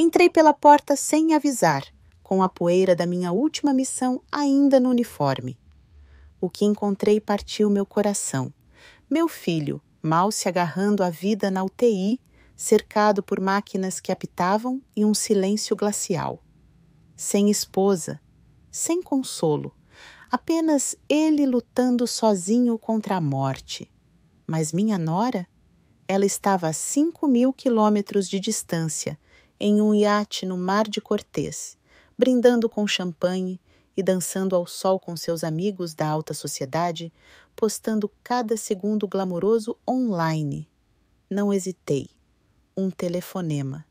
Entrei pela porta sem avisar, com a poeira da minha última missão ainda no uniforme. O que encontrei partiu meu coração. Meu filho, mal se agarrando à vida na UTI, cercado por máquinas que apitavam e um silêncio glacial. Sem esposa, sem consolo, apenas ele lutando sozinho contra a morte. Mas minha nora? Ela estava a 5.000 quilômetros de distância, em um iate no Mar de Cortês, brindando com champanhe e dançando ao sol com seus amigos da alta sociedade, postando cada segundo glamouroso online. Não hesitei. Um telefonema.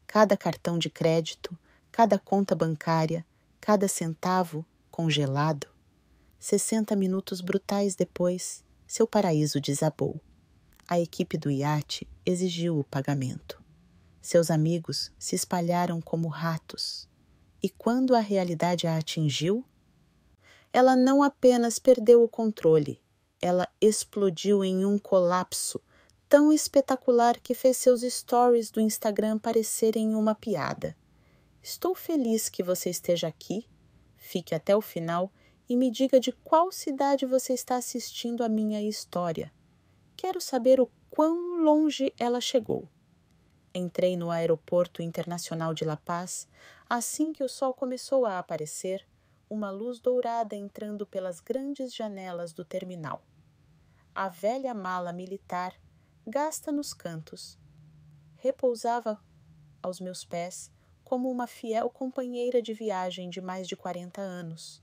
Cada cartão de crédito, cada conta bancária, cada centavo congelado. 60 minutos brutais depois, seu paraíso desabou. A equipe do iate exigiu o pagamento. Seus amigos se espalharam como ratos. E quando a realidade a atingiu, ela não apenas perdeu o controle, ela explodiu em um colapso tão espetacular que fez seus stories do Instagram parecerem uma piada. Estou feliz que você esteja aqui. Fique até o final e me diga de qual cidade você está assistindo a minha história. Quero saber o quão longe ela chegou. Entrei no Aeroporto Internacional de La Paz assim que o sol começou a aparecer, uma luz dourada entrando pelas grandes janelas do terminal. A velha mala militar, gasta nos cantos, repousava aos meus pés como uma fiel companheira de viagem de mais de 40 anos.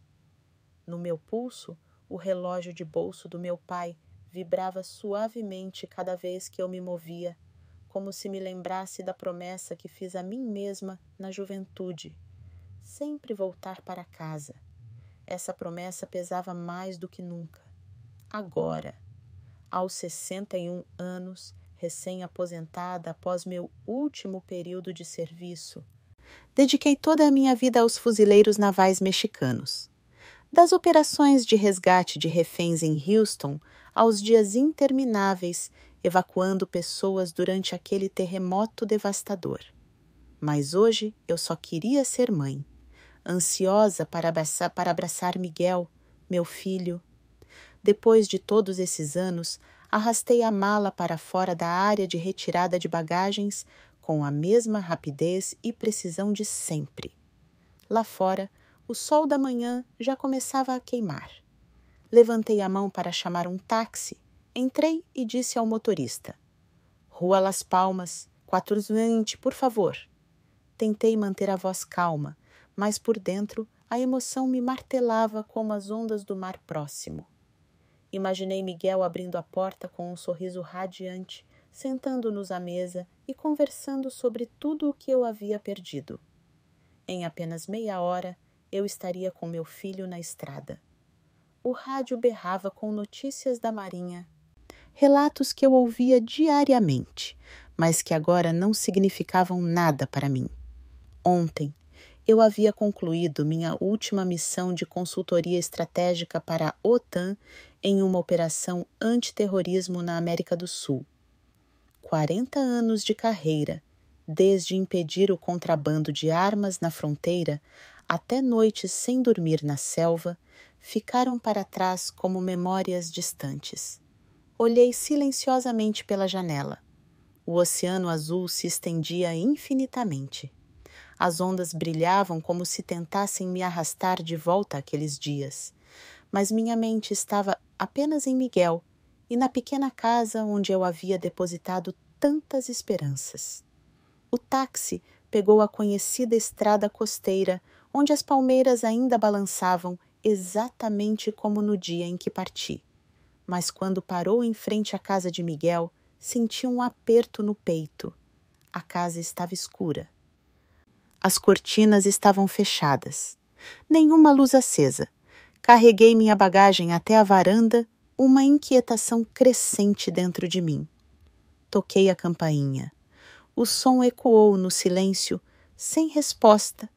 No meu pulso, o relógio de bolso do meu pai vibrava suavemente cada vez que eu me movia, como se me lembrasse da promessa que fiz a mim mesma na juventude, sempre voltar para casa. Essa promessa pesava mais do que nunca. Agora, aos 61 anos, recém-aposentada após meu último período de serviço, dediquei toda a minha vida aos fuzileiros navais mexicanos. Das operações de resgate de reféns em Houston aos dias intermináveis evacuando pessoas durante aquele terremoto devastador. Mas hoje eu só queria ser mãe, ansiosa para abraçar Miguel, meu filho. Depois de todos esses anos, arrastei a mala para fora da área de retirada de bagagens com a mesma rapidez e precisão de sempre. Lá fora, o sol da manhã já começava a queimar. Levantei a mão para chamar um táxi. Entrei e disse ao motorista: Rua Las Palmas, 420, por favor. Tentei manter a voz calma, mas por dentro a emoção me martelava como as ondas do mar próximo. Imaginei Miguel abrindo a porta com um sorriso radiante, sentando-nos à mesa e conversando sobre tudo o que eu havia perdido. Em apenas meia hora, eu estaria com meu filho na estrada. O rádio berrava com notícias da Marinha, relatos que eu ouvia diariamente, mas que agora não significavam nada para mim. Ontem, eu havia concluído minha última missão de consultoria estratégica para a OTAN em uma operação antiterrorismo na América do Sul. 40 anos de carreira, desde impedir o contrabando de armas na fronteira até noites sem dormir na selva, ficaram para trás como memórias distantes. Olhei silenciosamente pela janela. O oceano azul se estendia infinitamente. As ondas brilhavam como se tentassem me arrastar de volta àqueles dias. Mas minha mente estava apenas em Miguel e na pequena casa onde eu havia depositado tantas esperanças. O táxi pegou a conhecida estrada costeira, onde as palmeiras ainda balançavam exatamente como no dia em que parti. Mas quando parou em frente à casa de Miguel, senti um aperto no peito. A casa estava escura. As cortinas estavam fechadas. Nenhuma luz acesa. Carreguei minha bagagem até a varanda, uma inquietação crescente dentro de mim. Toquei a campainha. O som ecoou no silêncio, sem resposta.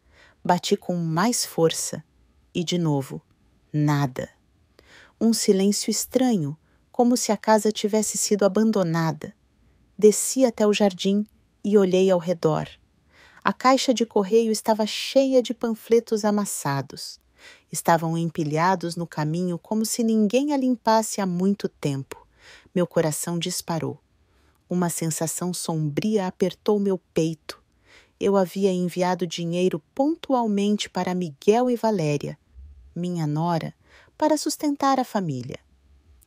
Bati com mais força. E de novo, nada. Um silêncio estranho, como se a casa tivesse sido abandonada. Desci até o jardim e olhei ao redor. A caixa de correio estava cheia de panfletos amassados. Estavam empilhados no caminho como se ninguém a limpasse há muito tempo. Meu coração disparou. Uma sensação sombria apertou meu peito. Eu havia enviado dinheiro pontualmente para Miguel e Valéria, minha nora, para sustentar a família.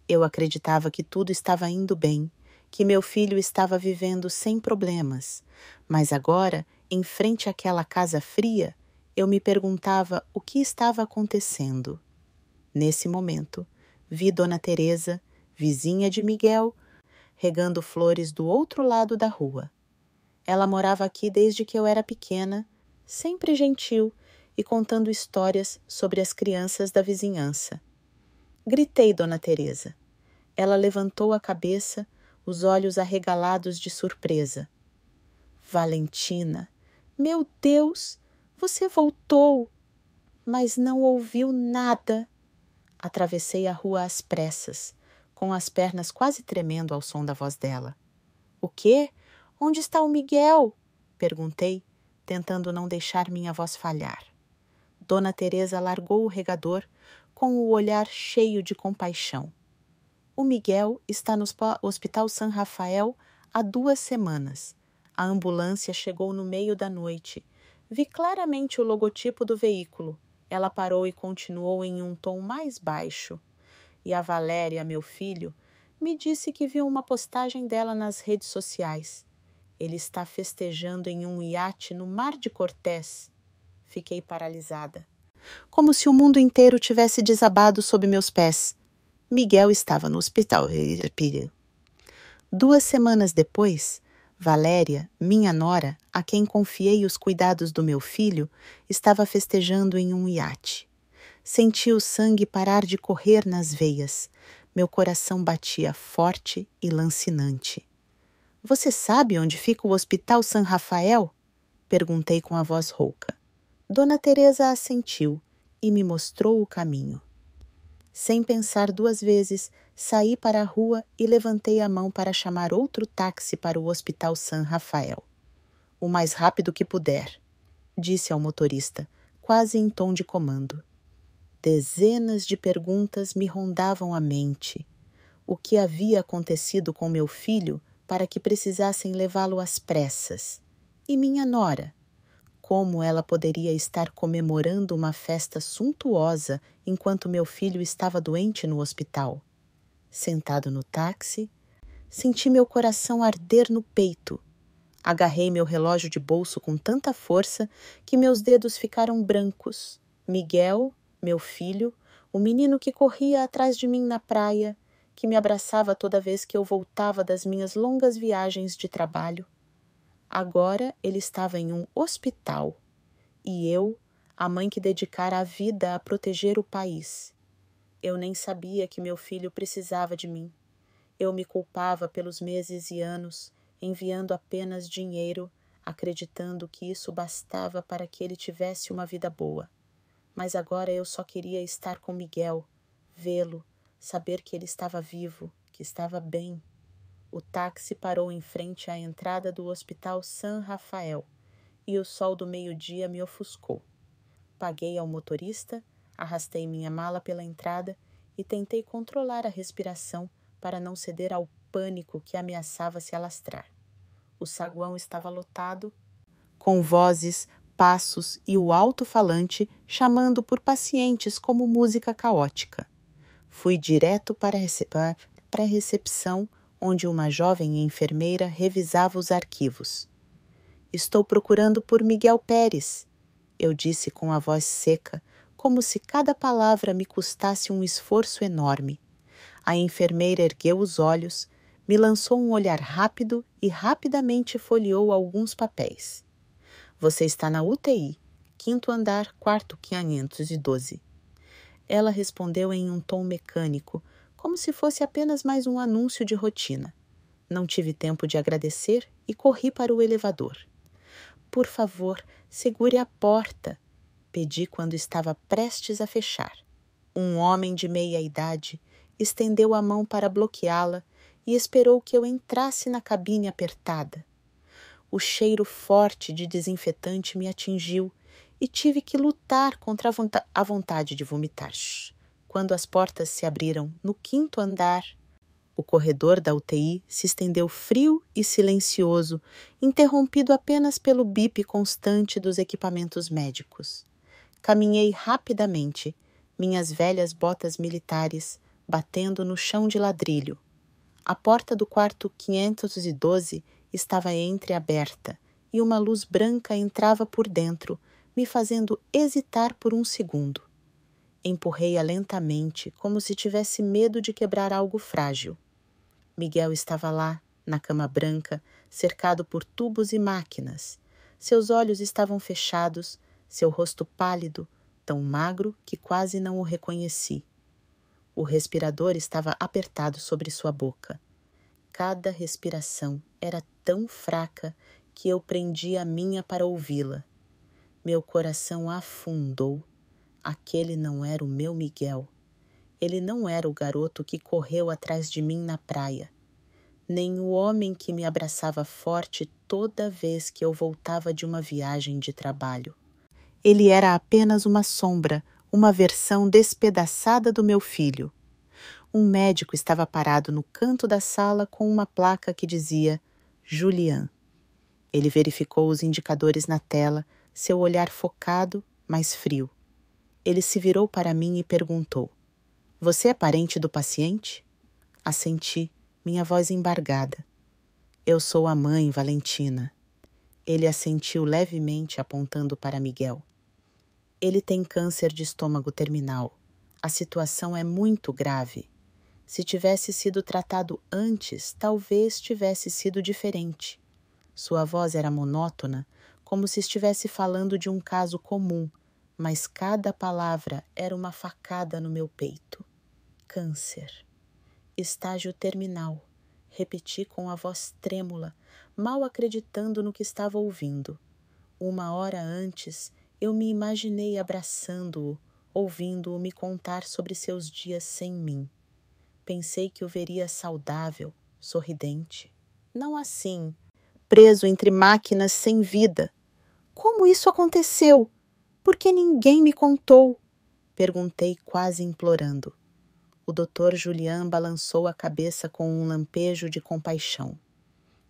Eu acreditava que tudo estava indo bem, que meu filho estava vivendo sem problemas. Mas agora, em frente àquela casa fria, eu me perguntava o que estava acontecendo. Nesse momento, vi Dona Teresa, vizinha de Miguel, regando flores do outro lado da rua. Ela morava aqui desde que eu era pequena, sempre gentil e contando histórias sobre as crianças da vizinhança. Gritei Dona Teresa. Ela levantou a cabeça, os olhos arregalados de surpresa. Valentina, meu Deus, você voltou! Mas não ouviu nada. Atravessei a rua às pressas, com as pernas quase tremendo ao som da voz dela. O quê? Onde está o Miguel? Perguntei, tentando não deixar minha voz falhar. Dona Teresa largou o regador, com o olhar cheio de compaixão. O Miguel está no Hospital San Rafael há 2 semanas. A ambulância chegou no meio da noite. Vi claramente o logotipo do veículo. Ela parou e continuou em um tom mais baixo. E a Valéria, meu filho, me disse que viu uma postagem dela nas redes sociais. Ele está festejando em um iate no Mar de Cortés. Fiquei paralisada. Como se o mundo inteiro tivesse desabado sob meus pés. Miguel estava no hospital. 2 semanas depois, Valéria, minha nora, a quem confiei os cuidados do meu filho, estava festejando em um iate. Senti o sangue parar de correr nas veias. Meu coração batia forte e lancinante. Você sabe onde fica o Hospital San Rafael? Perguntei com a voz rouca. Dona Teresa assentiu e me mostrou o caminho. Sem pensar 2 vezes, saí para a rua e levantei a mão para chamar outro táxi para o Hospital San Rafael. O mais rápido que puder, disse ao motorista, quase em tom de comando. Dezenas de perguntas me rondavam a mente. O que havia acontecido com meu filho para que precisassem levá-lo às pressas? E minha nora? Como ela poderia estar comemorando uma festa suntuosa enquanto meu filho estava doente no hospital? Sentado no táxi, senti meu coração arder no peito. Agarrei meu relógio de bolso com tanta força que meus dedos ficaram brancos. Miguel, meu filho, o menino que corria atrás de mim na praia, que me abraçava toda vez que eu voltava das minhas longas viagens de trabalho. Agora ele estava em um hospital. E eu, a mãe que dedicara a vida a proteger o país. Eu nem sabia que meu filho precisava de mim. Eu me culpava pelos meses e anos, enviando apenas dinheiro, acreditando que isso bastava para que ele tivesse uma vida boa. Mas agora eu só queria estar com Miguel, vê-lo, saber que ele estava vivo, que estava bem. O táxi parou em frente à entrada do Hospital San Rafael e o sol do meio-dia me ofuscou. Paguei ao motorista, arrastei minha mala pela entrada e tentei controlar a respiração para não ceder ao pânico que ameaçava se alastrar. O saguão estava lotado, com vozes, passos e o alto-falante chamando por pacientes como música caótica. Fui direto para a recepção, onde uma jovem enfermeira revisava os arquivos. Estou procurando por Miguel Pérez, eu disse com a voz seca, como se cada palavra me custasse um esforço enorme. A enfermeira ergueu os olhos, me lançou um olhar rápido e rapidamente folheou alguns papéis. Você está na UTI, 5º andar, quarto 512. Ela respondeu em um tom mecânico, como se fosse apenas mais um anúncio de rotina. Não tive tempo de agradecer e corri para o elevador. Por favor, segure a porta, pedi quando estava prestes a fechar. Um homem de meia idade estendeu a mão para bloqueá-la e esperou que eu entrasse na cabine apertada. O cheiro forte de desinfetante me atingiu e tive que lutar contra a vontade de vomitar. Quando as portas se abriram no 5º andar, o corredor da UTI se estendeu frio e silencioso, interrompido apenas pelo bip constante dos equipamentos médicos. Caminhei rapidamente, minhas velhas botas militares batendo no chão de ladrilho. A porta do quarto 512 estava entreaberta e uma luz branca entrava por dentro, me fazendo hesitar por um segundo. Empurrei-a lentamente, como se tivesse medo de quebrar algo frágil. Miguel estava lá, na cama branca, cercado por tubos e máquinas. Seus olhos estavam fechados, seu rosto pálido, tão magro que quase não o reconheci. O respirador estava apertado sobre sua boca. Cada respiração era tão fraca que eu prendi a minha para ouvi-la. Meu coração afundou. Aquele não era o meu Miguel. Ele não era o garoto que correu atrás de mim na praia, nem o homem que me abraçava forte toda vez que eu voltava de uma viagem de trabalho. Ele era apenas uma sombra, uma versão despedaçada do meu filho. Um médico estava parado no canto da sala com uma placa que dizia Julian. Ele verificou os indicadores na tela, seu olhar focado, mas frio. Ele se virou para mim e perguntou: "Você é parente do paciente?" Assenti, minha voz embargada. "Eu sou a mãe, Valentina." Ele assentiu levemente, apontando para Miguel. "Ele tem câncer de estômago terminal. A situação é muito grave. Se tivesse sido tratado antes, talvez tivesse sido diferente." Sua voz era monótona, como se estivesse falando de um caso comum, mas cada palavra era uma facada no meu peito. "Câncer. Estágio terminal", repeti com a voz trêmula, mal acreditando no que estava ouvindo. 1 hora antes, eu me imaginei abraçando-o, ouvindo-o me contar sobre seus dias sem mim. Pensei que o veria saudável, sorridente. Não assim, preso entre máquinas sem vida. Como isso aconteceu? Por que ninguém me contou? Perguntei quase implorando. O Dr. Julian balançou a cabeça com um lampejo de compaixão.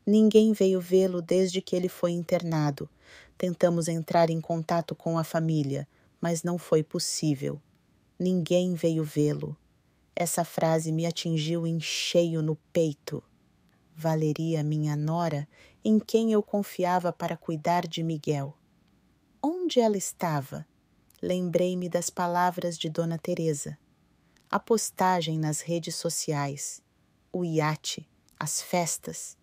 Ninguém veio vê-lo desde que ele foi internado. Tentamos entrar em contato com a família, mas não foi possível. Ninguém veio vê-lo. Essa frase me atingiu em cheio no peito. Valeria, minha nora, em quem eu confiava para cuidar de Miguel. Onde ela estava? Lembrei-me das palavras de Dona Teresa. A postagem nas redes sociais, o iate, as festas.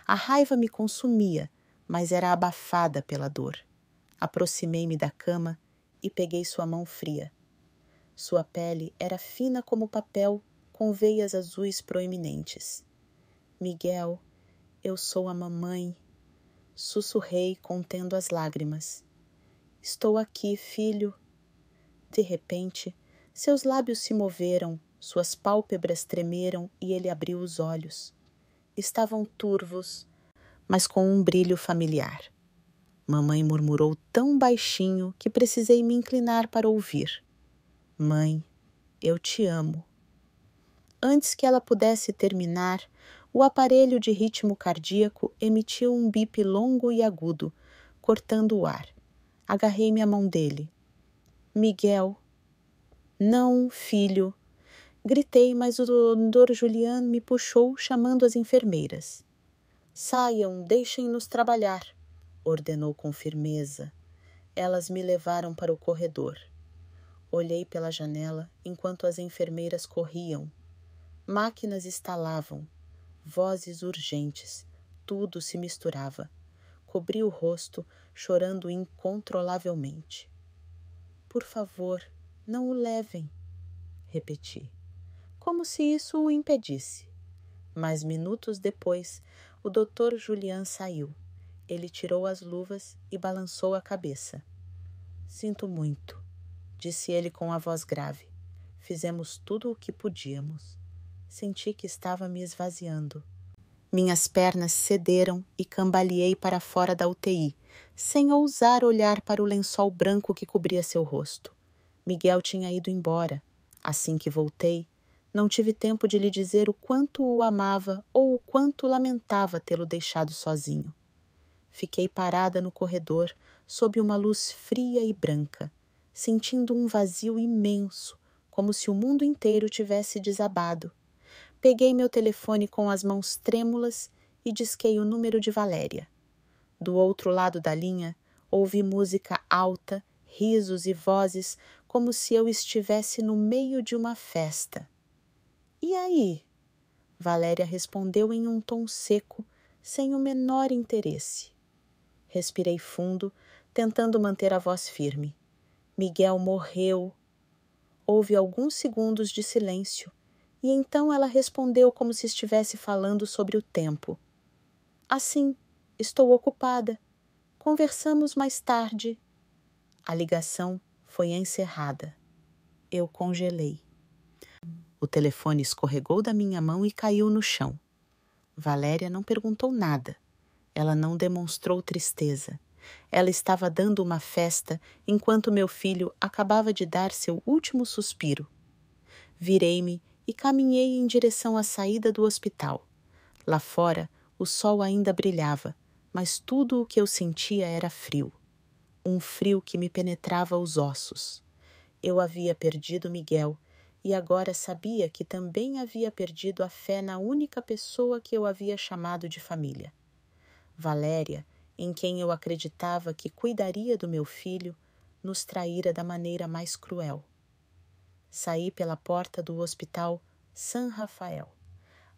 A raiva me consumia, mas era abafada pela dor. Aproximei-me da cama e peguei sua mão fria. Sua pele era fina como papel, com veias azuis proeminentes. "Miguel, eu sou a mamãe", sussurrei, contendo as lágrimas. "Estou aqui, filho." De repente, seus lábios se moveram, suas pálpebras tremeram e ele abriu os olhos. Estavam turvos, mas com um brilho familiar. Mamãe murmurou tão baixinho que precisei me inclinar para ouvir. "Mãe, eu te amo." Antes que ela pudesse terminar, o aparelho de ritmo cardíaco emitiu um bip longo e agudo, cortando o ar. Agarrei-me à mão dele. "Miguel." "Não, filho." Gritei, mas o Dr. Julian me puxou, chamando as enfermeiras. "Saiam, deixem-nos trabalhar", ordenou com firmeza. Elas me levaram para o corredor. Olhei pela janela enquanto as enfermeiras corriam. Máquinas estalavam, vozes urgentes, tudo se misturava. Cobri o rosto, chorando incontrolavelmente. "Por favor, não o levem", repeti, como se isso o impedisse. Mas minutos depois, o Dr. Julian saiu. Ele tirou as luvas e balançou a cabeça. "Sinto muito", disse ele com a voz grave. "Fizemos tudo o que podíamos." Senti que estava me esvaziando. Minhas pernas cederam e cambaleei para fora da UTI, sem ousar olhar para o lençol branco que cobria seu rosto. Miguel tinha ido embora. Assim que voltei, não tive tempo de lhe dizer o quanto o amava ou o quanto lamentava tê-lo deixado sozinho. Fiquei parada no corredor, sob uma luz fria e branca, sentindo um vazio imenso, como se o mundo inteiro tivesse desabado. Peguei meu telefone com as mãos trêmulas e disquei o número de Valéria. Do outro lado da linha, ouvi música alta, risos e vozes, como se eu estivesse no meio de uma festa. E aí? Valéria respondeu em um tom seco, sem o menor interesse. Respirei fundo, tentando manter a voz firme. Miguel morreu. Houve alguns segundos de silêncio, e então ela respondeu como se estivesse falando sobre o tempo. Assim, estou ocupada. Conversamos mais tarde. A ligação foi encerrada. Eu congelei. O telefone escorregou da minha mão e caiu no chão. Valéria não perguntou nada. Ela não demonstrou tristeza. Ela estava dando uma festa enquanto meu filho acabava de dar seu último suspiro. Virei-me e caminhei em direção à saída do hospital. Lá fora, o sol ainda brilhava, mas tudo o que eu sentia era frio. Um frio que me penetrava os ossos. Eu havia perdido Miguel e agora sabia que também havia perdido a fé na única pessoa que eu havia chamado de família. Valéria, em quem eu acreditava que cuidaria do meu filho, nos traíra da maneira mais cruel. Saí pela porta do hospital San Rafael.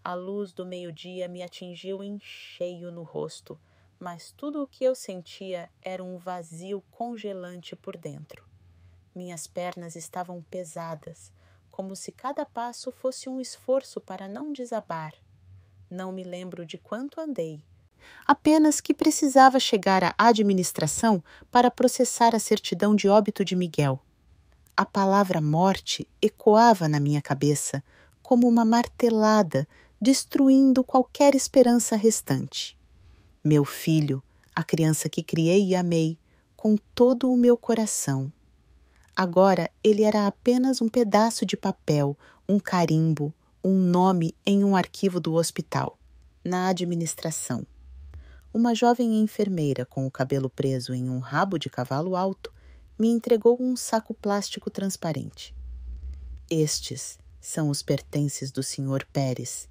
A luz do meio-dia me atingiu em cheio no rosto, mas tudo o que eu sentia era um vazio congelante por dentro. Minhas pernas estavam pesadas, como se cada passo fosse um esforço para não desabar. Não me lembro de quanto andei. Apenas que precisava chegar à administração para processar a certidão de óbito de Miguel. A palavra morte ecoava na minha cabeça como uma martelada, destruindo qualquer esperança restante. Meu filho, a criança que criei e amei, com todo o meu coração. Agora ele era apenas um pedaço de papel, um carimbo, um nome em um arquivo do hospital, na administração. Uma jovem enfermeira com o cabelo preso em um rabo de cavalo alto me entregou um saco plástico transparente. Estes são os pertences do Sr. Pérez,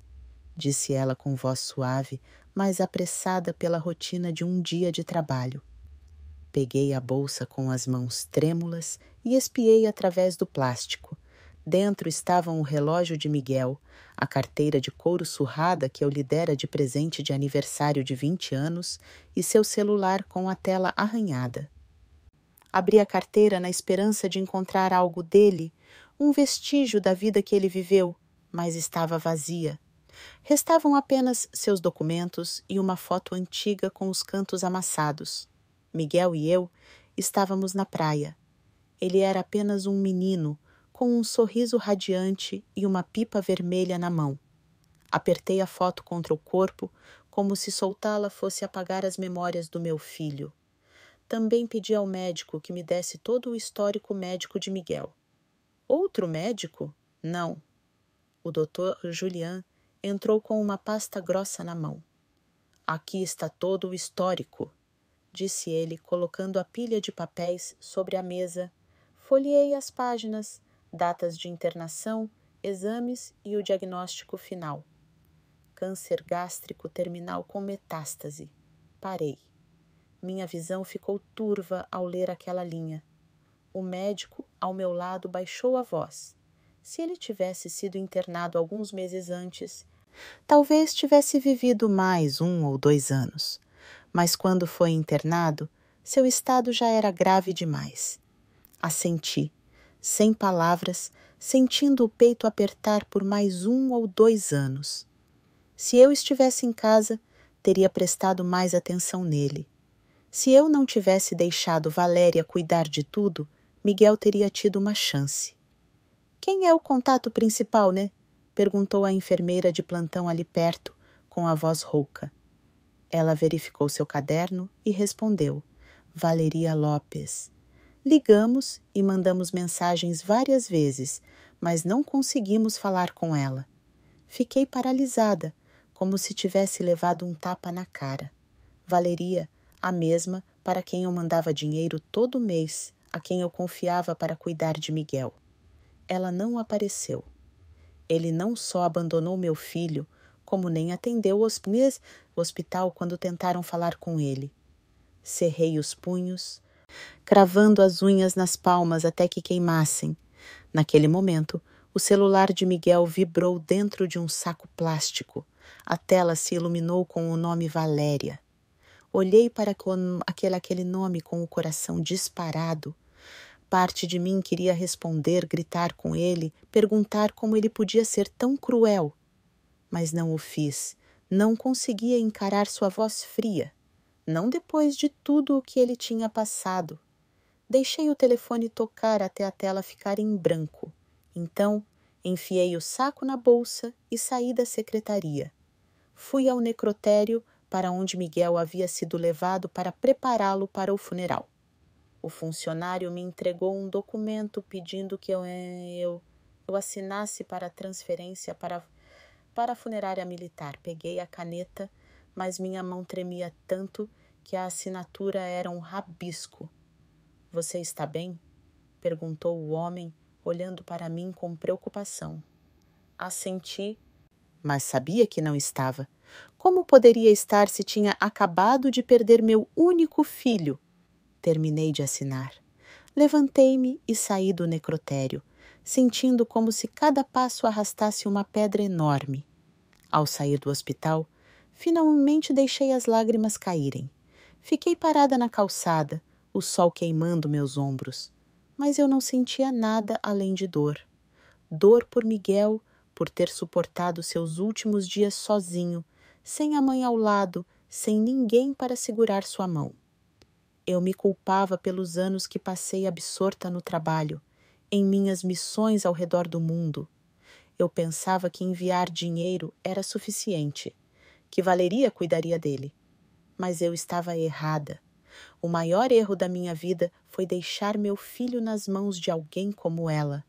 disse ela com voz suave, mas apressada pela rotina de um dia de trabalho. Peguei a bolsa com as mãos trêmulas e espiei através do plástico. Dentro estavam o relógio de Miguel, a carteira de couro surrada que eu lhe dera de presente de aniversário de 20 anos e seu celular com a tela arranhada. Abri a carteira na esperança de encontrar algo dele, um vestígio da vida que ele viveu, mas estava vazia. Restavam apenas seus documentos e uma foto antiga com os cantos amassados. Miguel e eu estávamos na praia. Ele era apenas um menino, com um sorriso radiante e uma pipa vermelha na mão. Apertei a foto contra o corpo, como se soltá-la fosse apagar as memórias do meu filho. Também pedi ao médico que me desse todo o histórico médico de Miguel. Outro médico? Não. O Dr. Julian entrou com uma pasta grossa na mão. Aqui está todo o histórico, disse ele, colocando a pilha de papéis sobre a mesa. Folheei as páginas, datas de internação, exames e o diagnóstico final. Câncer gástrico terminal com metástase. Parei. Minha visão ficou turva ao ler aquela linha. O médico, ao meu lado, baixou a voz. Se ele tivesse sido internado alguns meses antes, talvez tivesse vivido mais 1 ou 2 anos. Mas quando foi internado, seu estado já era grave demais. Assenti, sem palavras, sentindo o peito apertar por mais 1 ou 2 anos. Se eu estivesse em casa, teria prestado mais atenção nele. Se eu não tivesse deixado Valéria cuidar de tudo, Miguel teria tido uma chance. Quem é o contato principal, né? Perguntou a enfermeira de plantão ali perto, com a voz rouca. Ela verificou seu caderno e respondeu: Valeria Lopes. Ligamos e mandamos mensagens várias vezes, mas não conseguimos falar com ela. Fiquei paralisada, como se tivesse levado um tapa na cara. Valeria, a mesma para quem eu mandava dinheiro todo mês, a quem eu confiava para cuidar de Miguel. Ela não apareceu. Ele não só abandonou meu filho, como nem atendeu o hospital quando tentaram falar com ele. Cerrei os punhos, cravando as unhas nas palmas até que queimassem. Naquele momento, o celular de Miguel vibrou dentro de um saco plástico. A tela se iluminou com o nome Valéria. Olhei para aquele nome com o coração disparado. Parte de mim queria responder, gritar com ele, perguntar como ele podia ser tão cruel. Mas não o fiz. Não conseguia encarar sua voz fria. Não depois de tudo o que ele tinha passado. Deixei o telefone tocar até a tela ficar em branco. Então, enfiei o saco na bolsa e saí da secretaria. Fui ao necrotério para onde Miguel havia sido levado para prepará-lo para o funeral. O funcionário me entregou um documento pedindo que eu assinasse para a transferência para a funerária militar. Peguei a caneta, mas minha mão tremia tanto que a assinatura era um rabisco. Você está bem? Perguntou o homem, olhando para mim com preocupação. Assenti, mas sabia que não estava. Como poderia estar se tinha acabado de perder meu único filho? Terminei de assinar. Levantei-me e saí do necrotério, sentindo como se cada passo arrastasse uma pedra enorme. Ao sair do hospital, finalmente deixei as lágrimas caírem. Fiquei parada na calçada, o sol queimando meus ombros. Mas eu não sentia nada além de dor. Dor por Miguel, por ter suportado seus últimos dias sozinho, sem a mãe ao lado, sem ninguém para segurar sua mão. Eu me culpava pelos anos que passei absorta no trabalho, em minhas missões ao redor do mundo. Eu pensava que enviar dinheiro era suficiente, que Valeria cuidaria dele. Mas eu estava errada. O maior erro da minha vida foi deixar meu filho nas mãos de alguém como ela.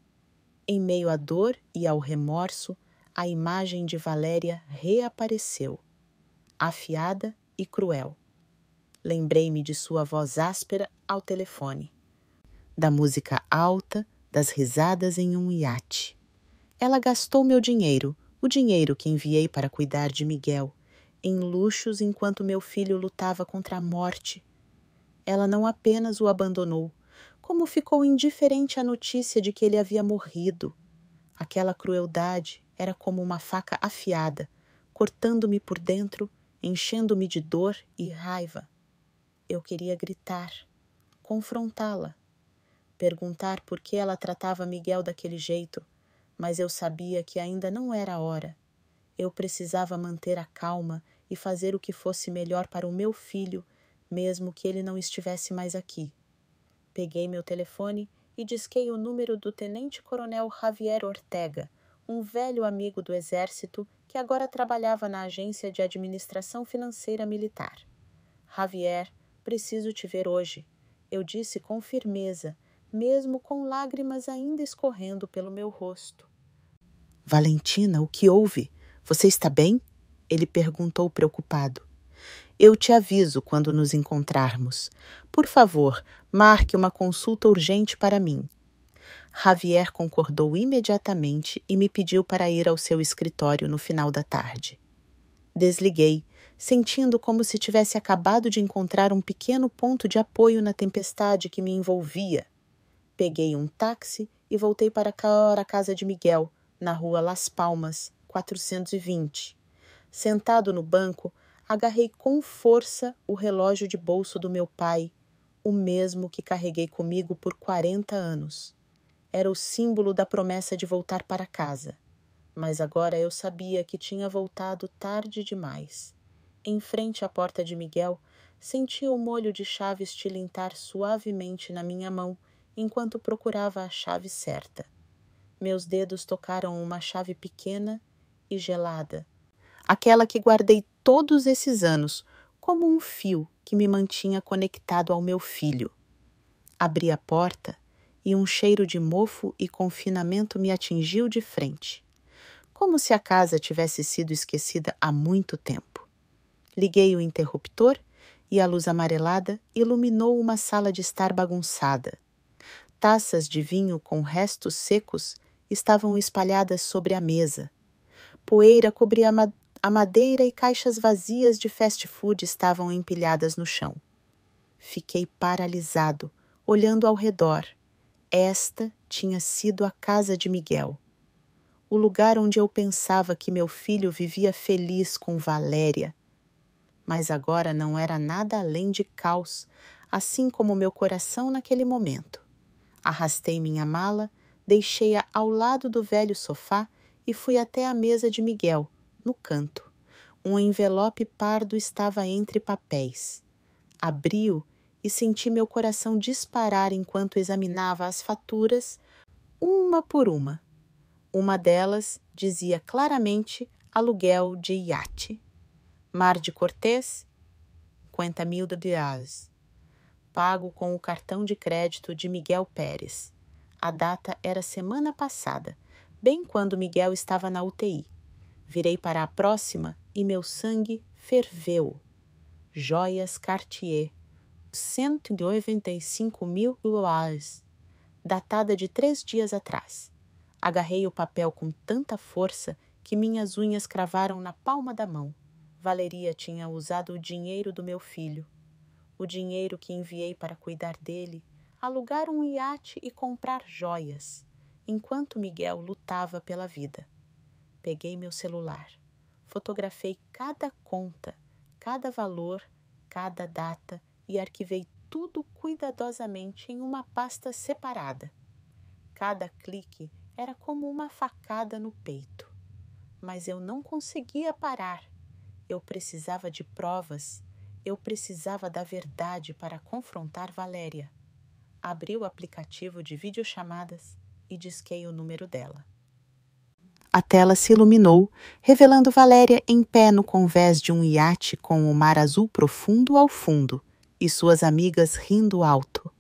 Em meio à dor e ao remorso, a imagem de Valéria reapareceu, afiada e cruel. Lembrei-me de sua voz áspera ao telefone, da música alta, das risadas em um iate. Ela gastou meu dinheiro, o dinheiro que enviei para cuidar de Miguel, em luxos enquanto meu filho lutava contra a morte. Ela não apenas o abandonou, como ficou indiferente à notícia de que ele havia morrido. Aquela crueldade era como uma faca afiada, cortando-me por dentro, enchendo-me de dor e raiva. Eu queria gritar, confrontá-la, perguntar por que ela tratava Miguel daquele jeito, mas eu sabia que ainda não era a hora. Eu precisava manter a calma e fazer o que fosse melhor para o meu filho, mesmo que ele não estivesse mais aqui. Peguei meu telefone e disquei o número do tenente-coronel Javier Ortega, um velho amigo do Exército que agora trabalhava na Agência de Administração Financeira Militar. Javier, preciso te ver hoje, eu disse com firmeza, mesmo com lágrimas ainda escorrendo pelo meu rosto. Valentina, o que houve? Você está bem? Ele perguntou preocupado. Eu te aviso quando nos encontrarmos. Por favor, marque uma consulta urgente para mim. Javier concordou imediatamente e me pediu para ir ao seu escritório no final da tarde. Desliguei, sentindo como se tivesse acabado de encontrar um pequeno ponto de apoio na tempestade que me envolvia. Peguei um táxi e voltei para a casa de Miguel, na rua Las Palmas, 420. Sentado no banco, agarrei com força o relógio de bolso do meu pai, o mesmo que carreguei comigo por 40 anos. Era o símbolo da promessa de voltar para casa. Mas agora eu sabia que tinha voltado tarde demais. Em frente à porta de Miguel, senti o molho de chaves tilintar suavemente na minha mão enquanto procurava a chave certa. Meus dedos tocaram uma chave pequena e gelada. aquela que guardei todos esses anos, como um fio que me mantinha conectado ao meu filho. Abri a porta e um cheiro de mofo e confinamento me atingiu de frente, como se a casa tivesse sido esquecida há muito tempo. Liguei o interruptor e a luz amarelada iluminou uma sala de estar bagunçada. Taças de vinho com restos secos estavam espalhadas sobre a mesa. Poeira cobria a madeira e caixas vazias de fast food estavam empilhadas no chão. Fiquei paralisado, olhando ao redor. Esta tinha sido a casa de Miguel. O lugar onde eu pensava que meu filho vivia feliz com Valéria. Mas agora não era nada além de caos, assim como meu coração naquele momento. Arrastei minha mala, deixei-a ao lado do velho sofá e fui até a mesa de Miguel, no canto. Um envelope pardo estava entre papéis. Abri-o e senti meu coração disparar enquanto examinava as faturas, uma por uma. Uma delas dizia claramente aluguel de iate. Mar de Cortés, $50.000. Pago com o cartão de crédito de Miguel Pérez. A data era semana passada, bem quando Miguel estava na UTI. Virei para a próxima e meu sangue ferveu. Joias Cartier, $195.000, datada de 3 dias atrás. Agarrei o papel com tanta força que minhas unhas cravaram na palma da mão. Valeria tinha usado o dinheiro do meu filho. O dinheiro que enviei para cuidar dele, alugar um iate e comprar joias, enquanto Miguel lutava pela vida. Peguei meu celular, fotografei cada conta, cada valor, cada data e arquivei tudo cuidadosamente em uma pasta separada. Cada clique era como uma facada no peito. Mas eu não conseguia parar. Eu precisava de provas. Eu precisava da verdade para confrontar Valéria. Abri o aplicativo de videochamadas e disquei o número dela. A tela se iluminou, revelando Valéria em pé no convés de um iate com o mar azul profundo ao fundo e suas amigas rindo alto.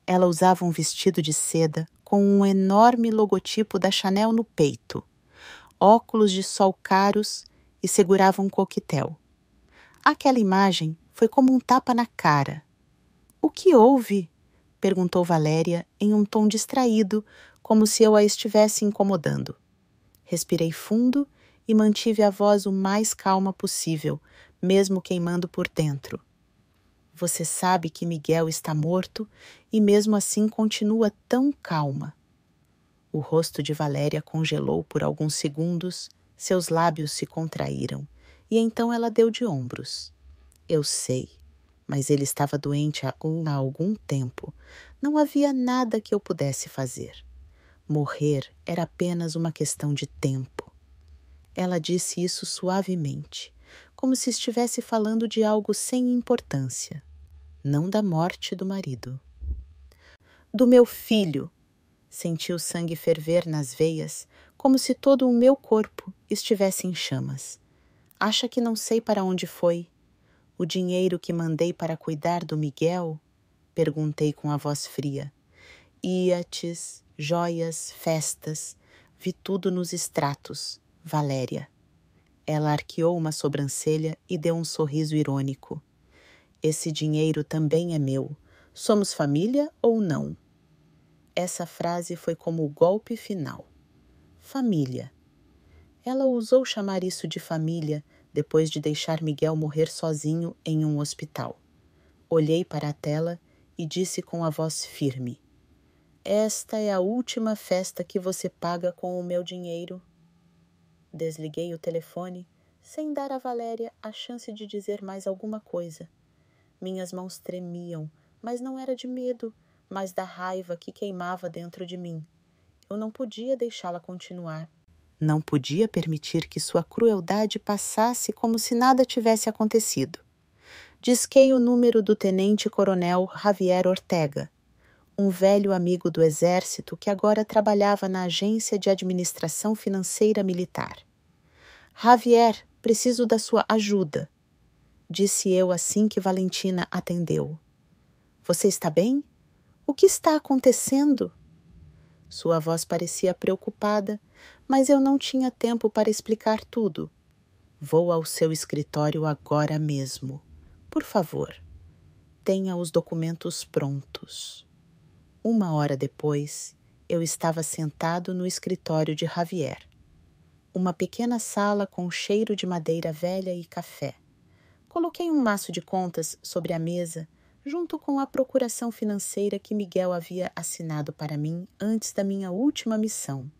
Ela usava um vestido de seda com um enorme logotipo da Chanel no peito, óculos de sol caros e segurava um coquetel. Aquela imagem foi como um tapa na cara. "O que houve?" perguntou Valéria em um tom distraído, como se eu a estivesse incomodando. Respirei fundo e mantive a voz o mais calma possível, mesmo queimando por dentro. "Você sabe que Miguel está morto e mesmo assim continua tão calma." O rosto de Valéria congelou por alguns segundos, seus lábios se contraíram, e então ela deu de ombros. "Eu sei, mas ele estava doente há algum tempo. Não havia nada que eu pudesse fazer. Morrer era apenas uma questão de tempo." Ela disse isso suavemente, como se estivesse falando de algo sem importância, não da morte do marido. "Do meu filho." Senti o sangue ferver nas veias, como se todo o meu corpo estivesse em chamas. "Acha que não sei para onde foi? O dinheiro que mandei para cuidar do Miguel?" Perguntei com a voz fria. "Iates, joias, festas, vi tudo nos extratos, Valéria." Ela arqueou uma sobrancelha e deu um sorriso irônico. "Esse dinheiro também é meu. Somos família ou não?" Essa frase foi como o golpe final. Família. Ela ousou chamar isso de família depois de deixar Miguel morrer sozinho em um hospital. Olhei para a tela e disse com a voz firme: "Esta é a última festa que você paga com o meu dinheiro." Desliguei o telefone, sem dar a Valéria a chance de dizer mais alguma coisa. Minhas mãos tremiam, mas não era de medo, mas da raiva que queimava dentro de mim. Eu não podia deixá-la continuar. Não podia permitir que sua crueldade passasse como se nada tivesse acontecido. Disquei o número do tenente-coronel Javier Ortega, um velho amigo do exército que agora trabalhava na Agência de Administração Financeira Militar. "Javier", Preciso da sua ajuda, disse eu assim que Valentina atendeu. Você está bem? O que está acontecendo? Sua voz parecia preocupada, mas eu não tinha tempo para explicar tudo. Vou ao seu escritório agora mesmo. Por favor, tenha os documentos prontos. 1 hora depois, eu estava sentado no escritório de Javier. Uma pequena sala com cheiro de madeira velha e café. Coloquei um maço de contas sobre a mesa, junto com a procuração financeira que Miguel havia assinado para mim antes da minha última missão.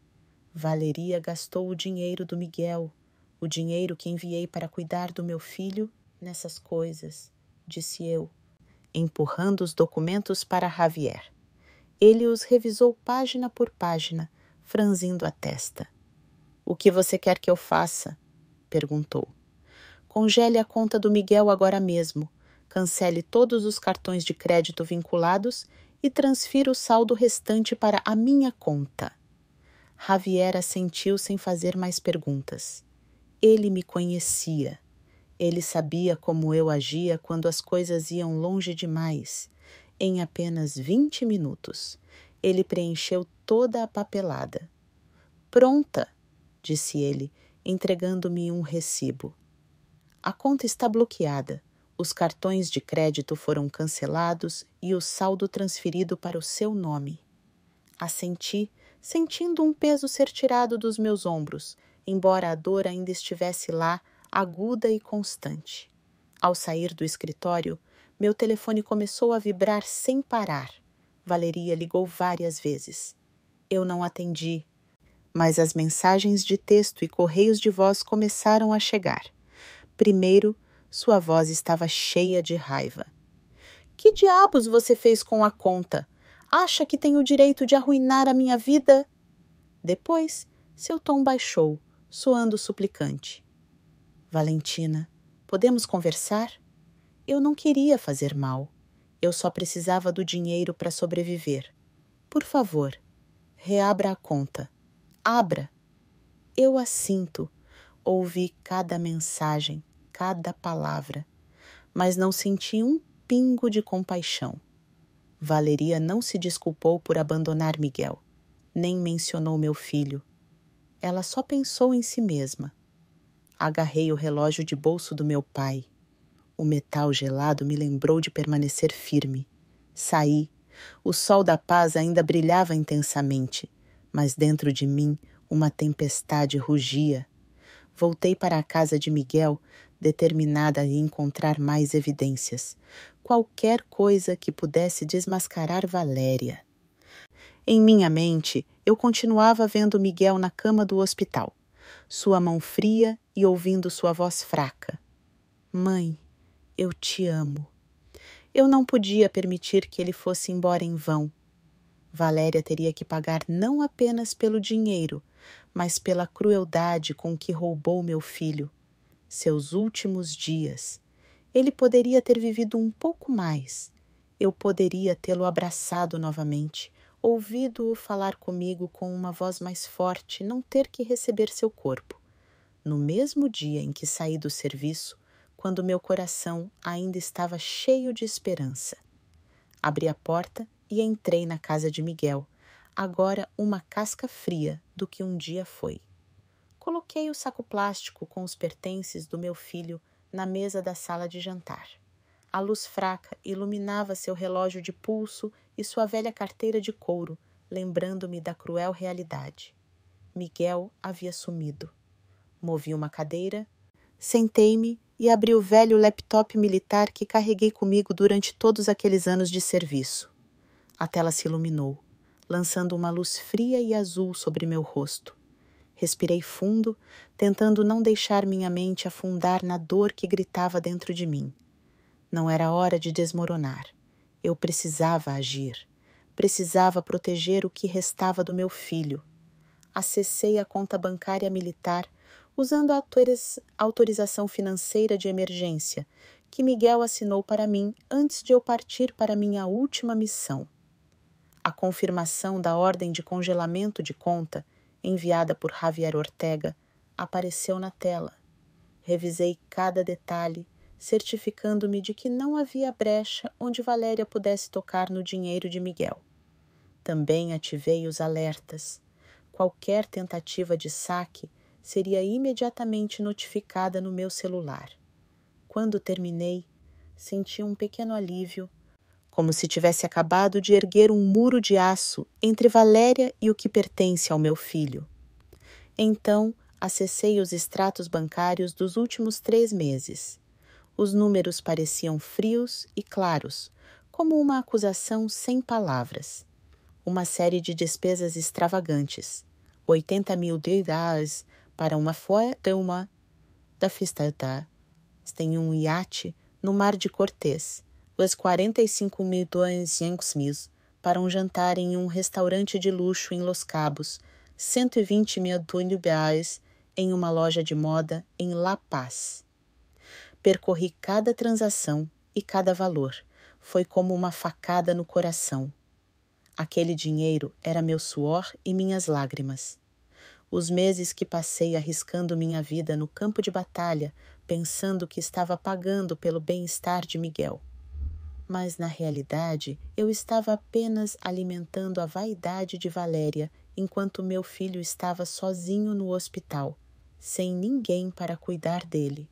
Valeria gastou o dinheiro do Miguel, o dinheiro que enviei para cuidar do meu filho nessas coisas, disse eu, empurrando os documentos para Javier. Ele os revisou página por página, franzindo a testa. O que você quer que eu faça? Perguntou. Congele a conta do Miguel agora mesmo, cancele todos os cartões de crédito vinculados e transfira o saldo restante para a minha conta. Javier assentiu sem fazer mais perguntas. Ele me conhecia. Ele sabia como eu agia quando as coisas iam longe demais. Em apenas 20 minutos, ele preencheu toda a papelada. Pronta, disse ele, entregando-me um recibo. A conta está bloqueada. Os cartões de crédito foram cancelados e o saldo transferido para o seu nome. Assenti, sentindo um peso ser tirado dos meus ombros, embora a dor ainda estivesse lá, aguda e constante. Ao sair do escritório, meu telefone começou a vibrar sem parar. Valeria ligou várias vezes. Eu não atendi, mas as mensagens de texto e correios de voz começaram a chegar. Primeiro, sua voz estava cheia de raiva. Que diabos você fez com a conta? Acha que tem o direito de arruinar a minha vida? Depois, seu tom baixou, soando suplicante. Valentina, podemos conversar? Eu não queria fazer mal. Eu só precisava do dinheiro para sobreviver. Por favor, reabra a conta. Abra. Eu assinto. Ouvi cada mensagem, cada palavra, mas não senti um pingo de compaixão. Valeria não se desculpou por abandonar Miguel, nem mencionou meu filho. Ela só pensou em si mesma. Agarrei o relógio de bolso do meu pai. O metal gelado me lembrou de permanecer firme. Saí. O sol da paz ainda brilhava intensamente, mas dentro de mim uma tempestade rugia. Voltei para a casa de Miguel, determinada a encontrar mais evidências. Qualquer coisa que pudesse desmascarar Valéria. Em minha mente, eu continuava vendo Miguel na cama do hospital, sua mão fria e ouvindo sua voz fraca. Mãe, eu te amo. Eu não podia permitir que ele fosse embora em vão. Valéria teria que pagar não apenas pelo dinheiro, mas pela crueldade com que roubou meu filho. Seus últimos dias. Ele poderia ter vivido um pouco mais. Eu poderia tê-lo abraçado novamente, ouvido-o falar comigo com uma voz mais forte, não ter que receber seu corpo. No mesmo dia em que saí do serviço, quando meu coração ainda estava cheio de esperança. Abri a porta e entrei na casa de Miguel, agora uma casca fria do que um dia foi. Coloquei o saco plástico com os pertences do meu filho na mesa da sala de jantar. A luz fraca iluminava seu relógio de pulso e sua velha carteira de couro, lembrando-me da cruel realidade. Miguel havia sumido. Movi uma cadeira, sentei-me e abri o velho laptop militar que carreguei comigo durante todos aqueles anos de serviço. A tela se iluminou, lançando uma luz fria e azul sobre meu rosto. Respirei fundo, tentando não deixar minha mente afundar na dor que gritava dentro de mim. Não era hora de desmoronar. Eu precisava agir. Precisava proteger o que restava do meu filho. Acessei a conta bancária militar usando a autorização financeira de emergência que Miguel assinou para mim antes de eu partir para minha última missão. A confirmação da ordem de congelamento de conta, enviada por Javier Ortega, apareceu na tela. Revisei cada detalhe, certificando-me de que não havia brecha onde Valéria pudesse tocar no dinheiro de Miguel. Também ativei os alertas. Qualquer tentativa de saque seria imediatamente notificada no meu celular. Quando terminei, senti um pequeno alívio, como se tivesse acabado de erguer um muro de aço entre Valéria e o que pertence ao meu filho. Então, acessei os extratos bancários dos últimos 3 meses. Os números pareciam frios e claros, como uma acusação sem palavras. Uma série de despesas extravagantes. 80 mil dólares para uma fortuna da festa. Tem um iate no Mar de Cortés. Os 45 milhões para um jantar em um restaurante de luxo em Los Cabos. 120 mil dólares em uma loja de moda em La Paz. Percorri cada transação e cada valor. Foi como uma facada no coração. Aquele dinheiro era meu suor e minhas lágrimas. Os meses que passei arriscando minha vida no campo de batalha, pensando que estava pagando pelo bem-estar de Miguel. Mas, na realidade, eu estava apenas alimentando a vaidade de Valéria enquanto meu filho estava sozinho no hospital, sem ninguém para cuidar dele.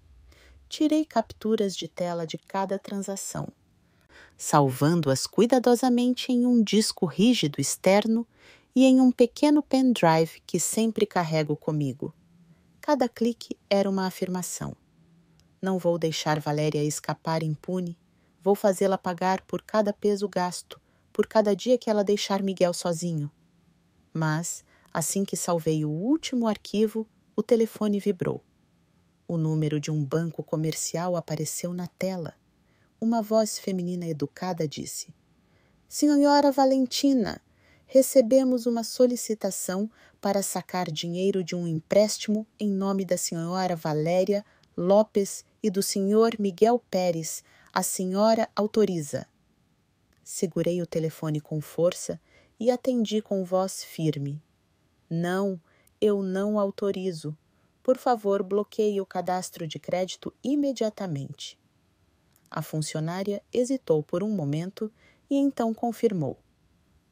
Tirei capturas de tela de cada transação, salvando-as cuidadosamente em um disco rígido externo e em um pequeno pendrive que sempre carrego comigo. Cada clique era uma afirmação. Não vou deixar Valéria escapar impune, vou fazê-la pagar por cada peso gasto, por cada dia que ela deixar Miguel sozinho. Mas, assim que salvei o último arquivo, o telefone vibrou. O número de um banco comercial apareceu na tela. Uma voz feminina educada disse: Senhora Valentina, recebemos uma solicitação para sacar dinheiro de um empréstimo em nome da senhora Valéria Lopes e do senhor Miguel Pérez. A senhora autoriza. Segurei o telefone com força e atendi com voz firme. Não, eu não autorizo. Por favor, bloqueie o cadastro de crédito imediatamente. A funcionária hesitou por um momento e então confirmou.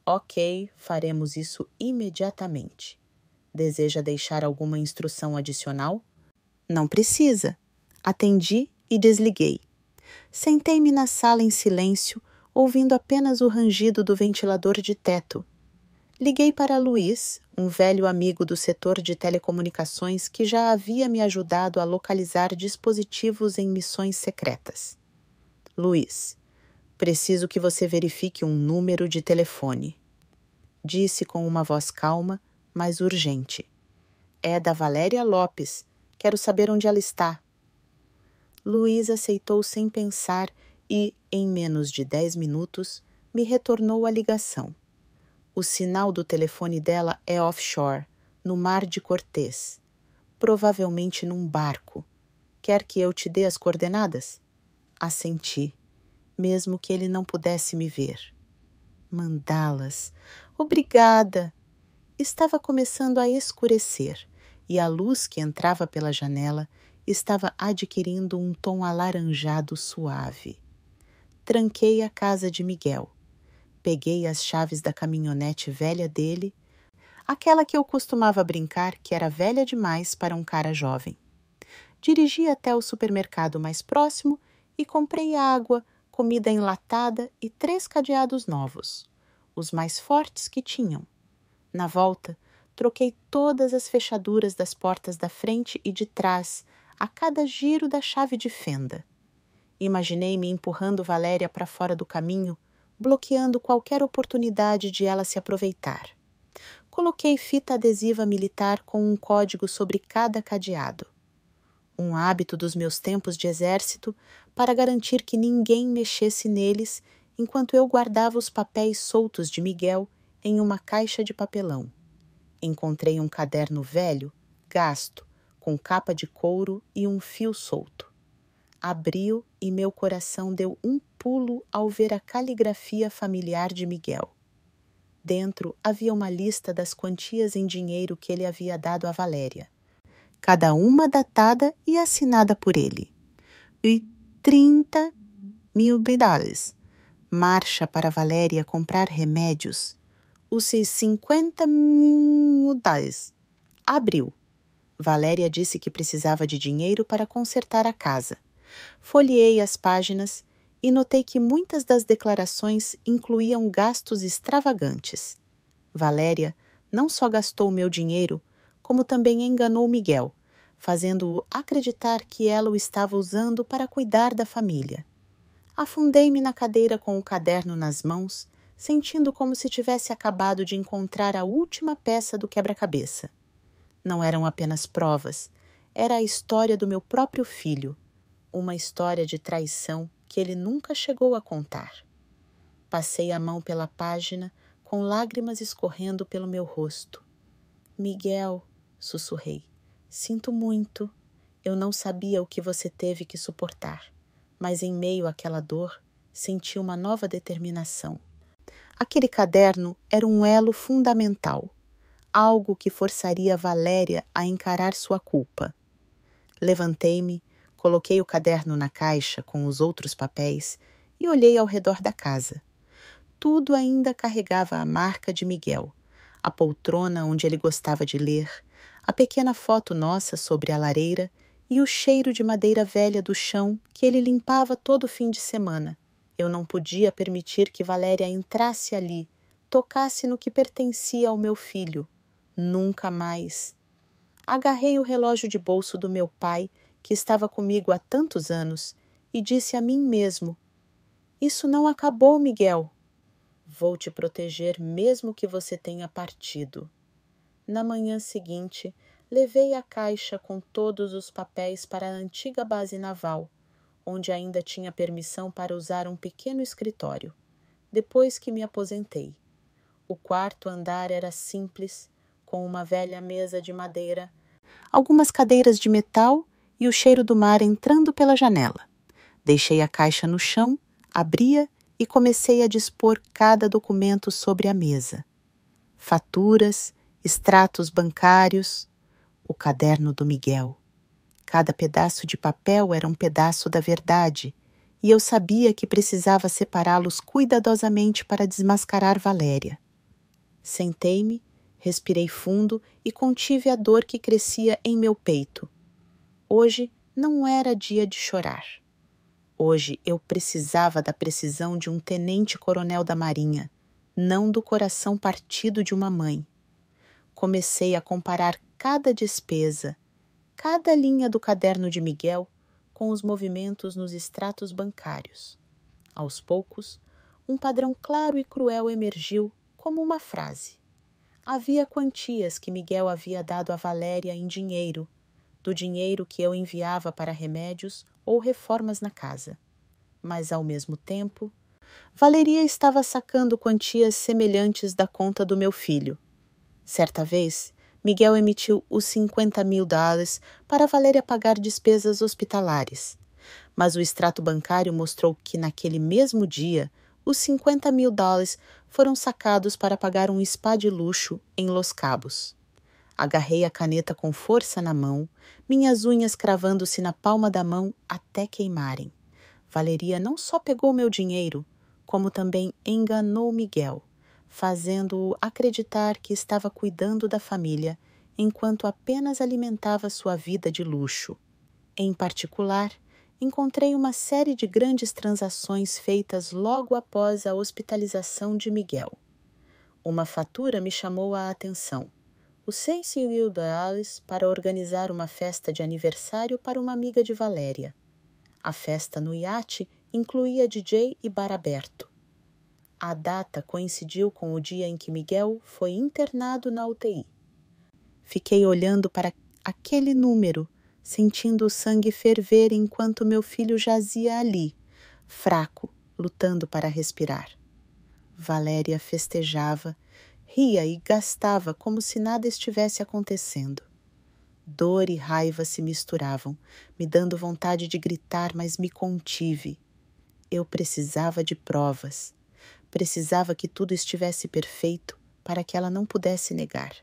Ok, faremos isso imediatamente. Deseja deixar alguma instrução adicional? Não precisa. Atendi e desliguei. Sentei-me na sala em silêncio, ouvindo apenas o rangido do ventilador de teto. Liguei para Luiz, um velho amigo do setor de telecomunicações que já havia me ajudado a localizar dispositivos em missões secretas. Luiz, preciso que você verifique um número de telefone. Disse com uma voz calma, mas urgente. É da Valéria Lopes. Quero saber onde ela está. Luiz aceitou sem pensar e, em menos de 10 minutos, me retornou a ligação. O sinal do telefone dela é offshore, no Mar de Cortés. Provavelmente num barco. Quer que eu te dê as coordenadas? Assenti, mesmo que ele não pudesse me ver. Mandá-las. Obrigada! Estava começando a escurecer e a luz que entrava pela janela estava adquirindo um tom alaranjado suave. Tranquei a casa de Miguel. Peguei as chaves da caminhonete velha dele, aquela que eu costumava brincar que era velha demais para um cara jovem. Dirigi até o supermercado mais próximo e comprei água, comida enlatada e 3 cadeados novos, os mais fortes que tinham. Na volta, troquei todas as fechaduras das portas da frente e de trás, a cada giro da chave de fenda. Imaginei-me empurrando Valéria para fora do caminho, bloqueando qualquer oportunidade de ela se aproveitar. Coloquei fita adesiva militar com um código sobre cada cadeado. Um hábito dos meus tempos de exército para garantir que ninguém mexesse neles enquanto eu guardava os papéis soltos de Miguel em uma caixa de papelão. Encontrei um caderno velho, gasto, com capa de couro e um fio solto. Abri-o e meu coração deu um pulo ao ver a caligrafia familiar de Miguel. Dentro havia uma lista das quantias em dinheiro que ele havia dado a Valéria. cada uma datada e assinada por ele. E 30.000 medalhas. Marcha para Valéria comprar remédios. Os 50.000 medalhas. Abriu. Valéria disse que precisava de dinheiro para consertar a casa. Folheei as páginas e notei que muitas das declarações incluíam gastos extravagantes. Valéria não só gastou meu dinheiro, como também enganou Miguel, fazendo-o acreditar que ela o estava usando para cuidar da família. Afundei-me na cadeira com o caderno nas mãos, sentindo como se tivesse acabado de encontrar a última peça do quebra-cabeça. Não eram apenas provas, era a história do meu próprio filho, uma história de traição que ele nunca chegou a contar. Passei a mão pela página, com lágrimas escorrendo pelo meu rosto. Miguel, sussurrei, sinto muito. Eu não sabia o que você teve que suportar, mas em meio àquela dor, senti uma nova determinação. Aquele caderno era um elo fundamental, algo que forçaria Valéria a encarar sua culpa. Levantei-me, coloquei o caderno na caixa com os outros papéis e olhei ao redor da casa. Tudo ainda carregava a marca de Miguel, a poltrona onde ele gostava de ler, a pequena foto nossa sobre a lareira e o cheiro de madeira velha do chão que ele limpava todo fim de semana. Eu não podia permitir que Valéria entrasse ali, tocasse no que pertencia ao meu filho. Nunca mais. Agarrei o relógio de bolso do meu pai, que estava comigo há tantos anos, e disse a mim mesmo: isso não acabou, Miguel. Vou te proteger mesmo que você tenha partido. Na manhã seguinte, levei a caixa com todos os papéis para a antiga base naval, onde ainda tinha permissão para usar um pequeno escritório, depois que me aposentei. O quarto andar era simples, com uma velha mesa de madeira, algumas cadeiras de metal e o cheiro do mar entrando pela janela. Deixei a caixa no chão, abria e comecei a dispor cada documento sobre a mesa. Faturas, extratos bancários, o caderno do Miguel. Cada pedaço de papel era um pedaço da verdade, e eu sabia que precisava separá-los cuidadosamente para desmascarar Valéria. Sentei-me, respirei fundo e contive a dor que crescia em meu peito. Hoje não era dia de chorar. Hoje eu precisava da precisão de um tenente-coronel da Marinha, não do coração partido de uma mãe. Comecei a comparar cada despesa, cada linha do caderno de Miguel com os movimentos nos extratos bancários. Aos poucos, um padrão claro e cruel emergiu como uma frase. Havia quantias que Miguel havia dado a Valéria em dinheiro, do dinheiro que eu enviava para remédios ou reformas na casa. Mas, ao mesmo tempo, Valeria estava sacando quantias semelhantes da conta do meu filho. Certa vez, Miguel emitiu os 50.000 dólares para Valéria pagar despesas hospitalares. Mas o extrato bancário mostrou que, naquele mesmo dia, os 50.000 dólares foram sacados para pagar um spa de luxo em Los Cabos. Agarrei a caneta com força na mão, minhas unhas cravando-se na palma da mão até queimarem. Valeria não só pegou meu dinheiro, como também enganou Miguel, fazendo-o acreditar que estava cuidando da família, enquanto apenas alimentava sua vida de luxo. Em particular, encontrei uma série de grandes transações feitas logo após a hospitalização de Miguel. Uma fatura me chamou a atenção. Os 6.000 dólares para organizar uma festa de aniversário para uma amiga de Valéria. A festa no iate incluía DJ e bar aberto. A data coincidiu com o dia em que Miguel foi internado na UTI. Fiquei olhando para aquele número, sentindo o sangue ferver enquanto meu filho jazia ali, fraco, lutando para respirar. Valéria festejava, ria e gastava como se nada estivesse acontecendo. Dor e raiva se misturavam, me dando vontade de gritar, mas me contive. Eu precisava de provas. Precisava que tudo estivesse perfeito para que ela não pudesse negar.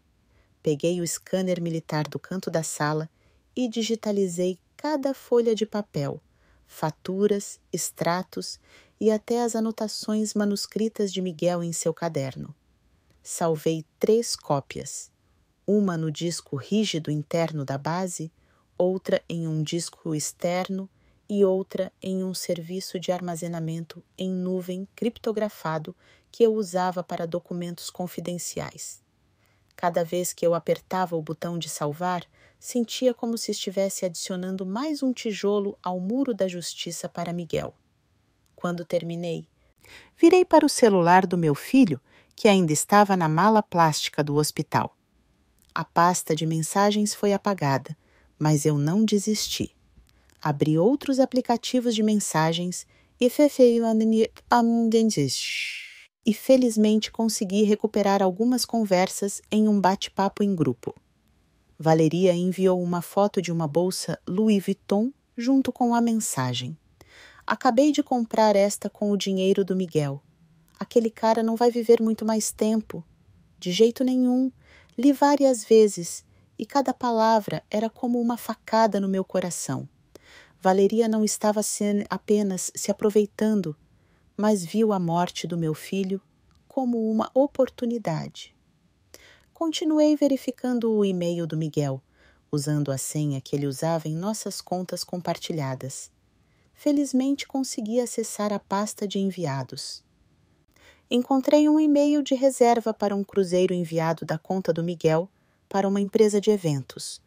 Peguei o scanner militar do canto da sala e digitalizei cada folha de papel, faturas, extratos e até as anotações manuscritas de Miguel em seu caderno. Salvei 3 cópias, uma no disco rígido interno da base, outra em um disco externo e outra em um serviço de armazenamento em nuvem criptografado que eu usava para documentos confidenciais. Cada vez que eu apertava o botão de salvar, sentia como se estivesse adicionando mais um tijolo ao muro da justiça para Miguel. Quando terminei, virei para o celular do meu filho, que ainda estava na mala plástica do hospital. A pasta de mensagens foi apagada, mas eu não desisti. Abri outros aplicativos de mensagens e felizmente consegui recuperar algumas conversas em um bate-papo em grupo. Valeria enviou uma foto de uma bolsa Louis Vuitton junto com a mensagem. Acabei de comprar esta com o dinheiro do Miguel. Aquele cara não vai viver muito mais tempo. De jeito nenhum. Li várias vezes e cada palavra era como uma facada no meu coração. Valeria não estava apenas se aproveitando, mas viu a morte do meu filho como uma oportunidade. Continuei verificando o e-mail do Miguel, usando a senha que ele usava em nossas contas compartilhadas. Felizmente consegui acessar a pasta de enviados. Encontrei um e-mail de reserva para um cruzeiro enviado da conta do Miguel para uma empresa de eventos.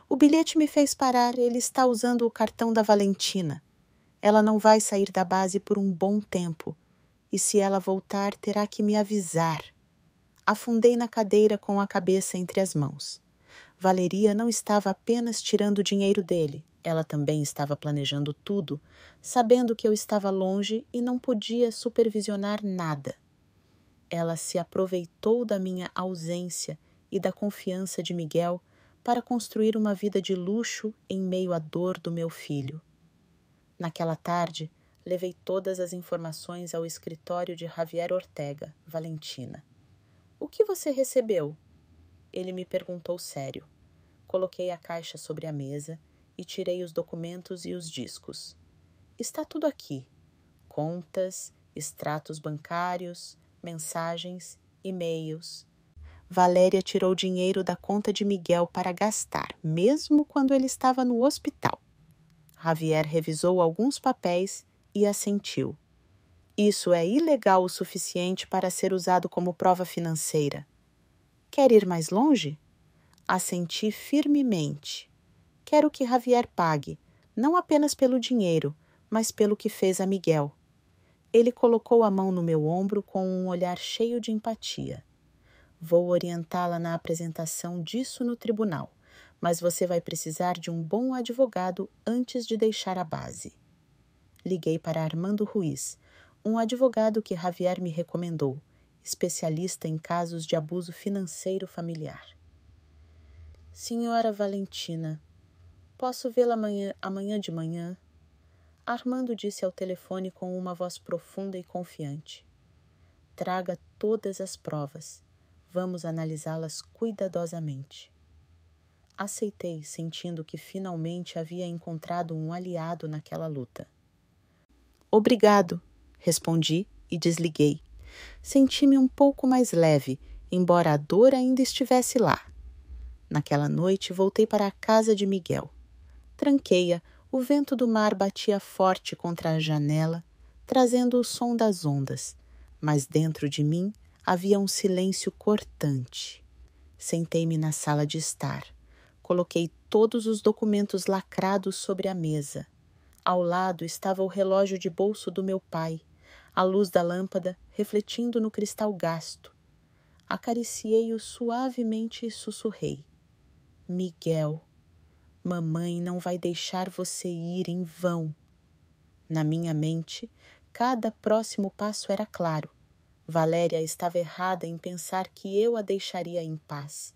O bilhete me fez parar, ele está usando o cartão da Valentina. Ela não vai sair da base por um bom tempo, e se ela voltar, terá que me avisar. Afundei na cadeira com a cabeça entre as mãos. Valeria não estava apenas tirando o dinheiro dele, ela também estava planejando tudo, sabendo que eu estava longe e não podia supervisionar nada. Ela se aproveitou da minha ausência e da confiança de Miguel para construir uma vida de luxo em meio à dor do meu filho. Naquela tarde, levei todas as informações ao escritório de Javier Ortega, Valentina. "O que você recebeu?" Ele me perguntou sério. Coloquei a caixa sobre a mesa e tirei os documentos e os discos. "Está tudo aqui. Contas, extratos bancários, mensagens, e-mails." Valéria tirou dinheiro da conta de Miguel para gastar, mesmo quando ele estava no hospital. Javier revisou alguns papéis e assentiu. "Isso é ilegal o suficiente para ser usado como prova financeira." "Quer ir mais longe?" Assenti firmemente. "Quero que Javier pague, não apenas pelo dinheiro, mas pelo que fez a Miguel." Ele colocou a mão no meu ombro com um olhar cheio de empatia. "Vou orientá-la na apresentação disso no tribunal, mas você vai precisar de um bom advogado antes de deixar a base." Liguei para Armando Ruiz, um advogado que Javier me recomendou, especialista em casos de abuso financeiro familiar. "Senhora Valentina, posso vê-la amanhã de manhã?" Armando disse ao telefone com uma voz profunda e confiante. "Traga todas as provas. Vamos analisá-las cuidadosamente." Aceitei, sentindo que finalmente havia encontrado um aliado naquela luta. "Obrigado", respondi e desliguei. Senti-me um pouco mais leve, embora a dor ainda estivesse lá. Naquela noite voltei para a casa de Miguel. Tranquei-a, o vento do mar batia forte contra a janela, trazendo o som das ondas, mas dentro de mim havia um silêncio cortante. Sentei-me na sala de estar. Coloquei todos os documentos lacrados sobre a mesa. Ao lado estava o relógio de bolso do meu pai, a luz da lâmpada refletindo no cristal gasto. Acariciei-o suavemente e sussurrei: "Miguel, mamãe não vai deixar você ir em vão." Na minha mente, cada próximo passo era claro. Valéria estava errada em pensar que eu a deixaria em paz.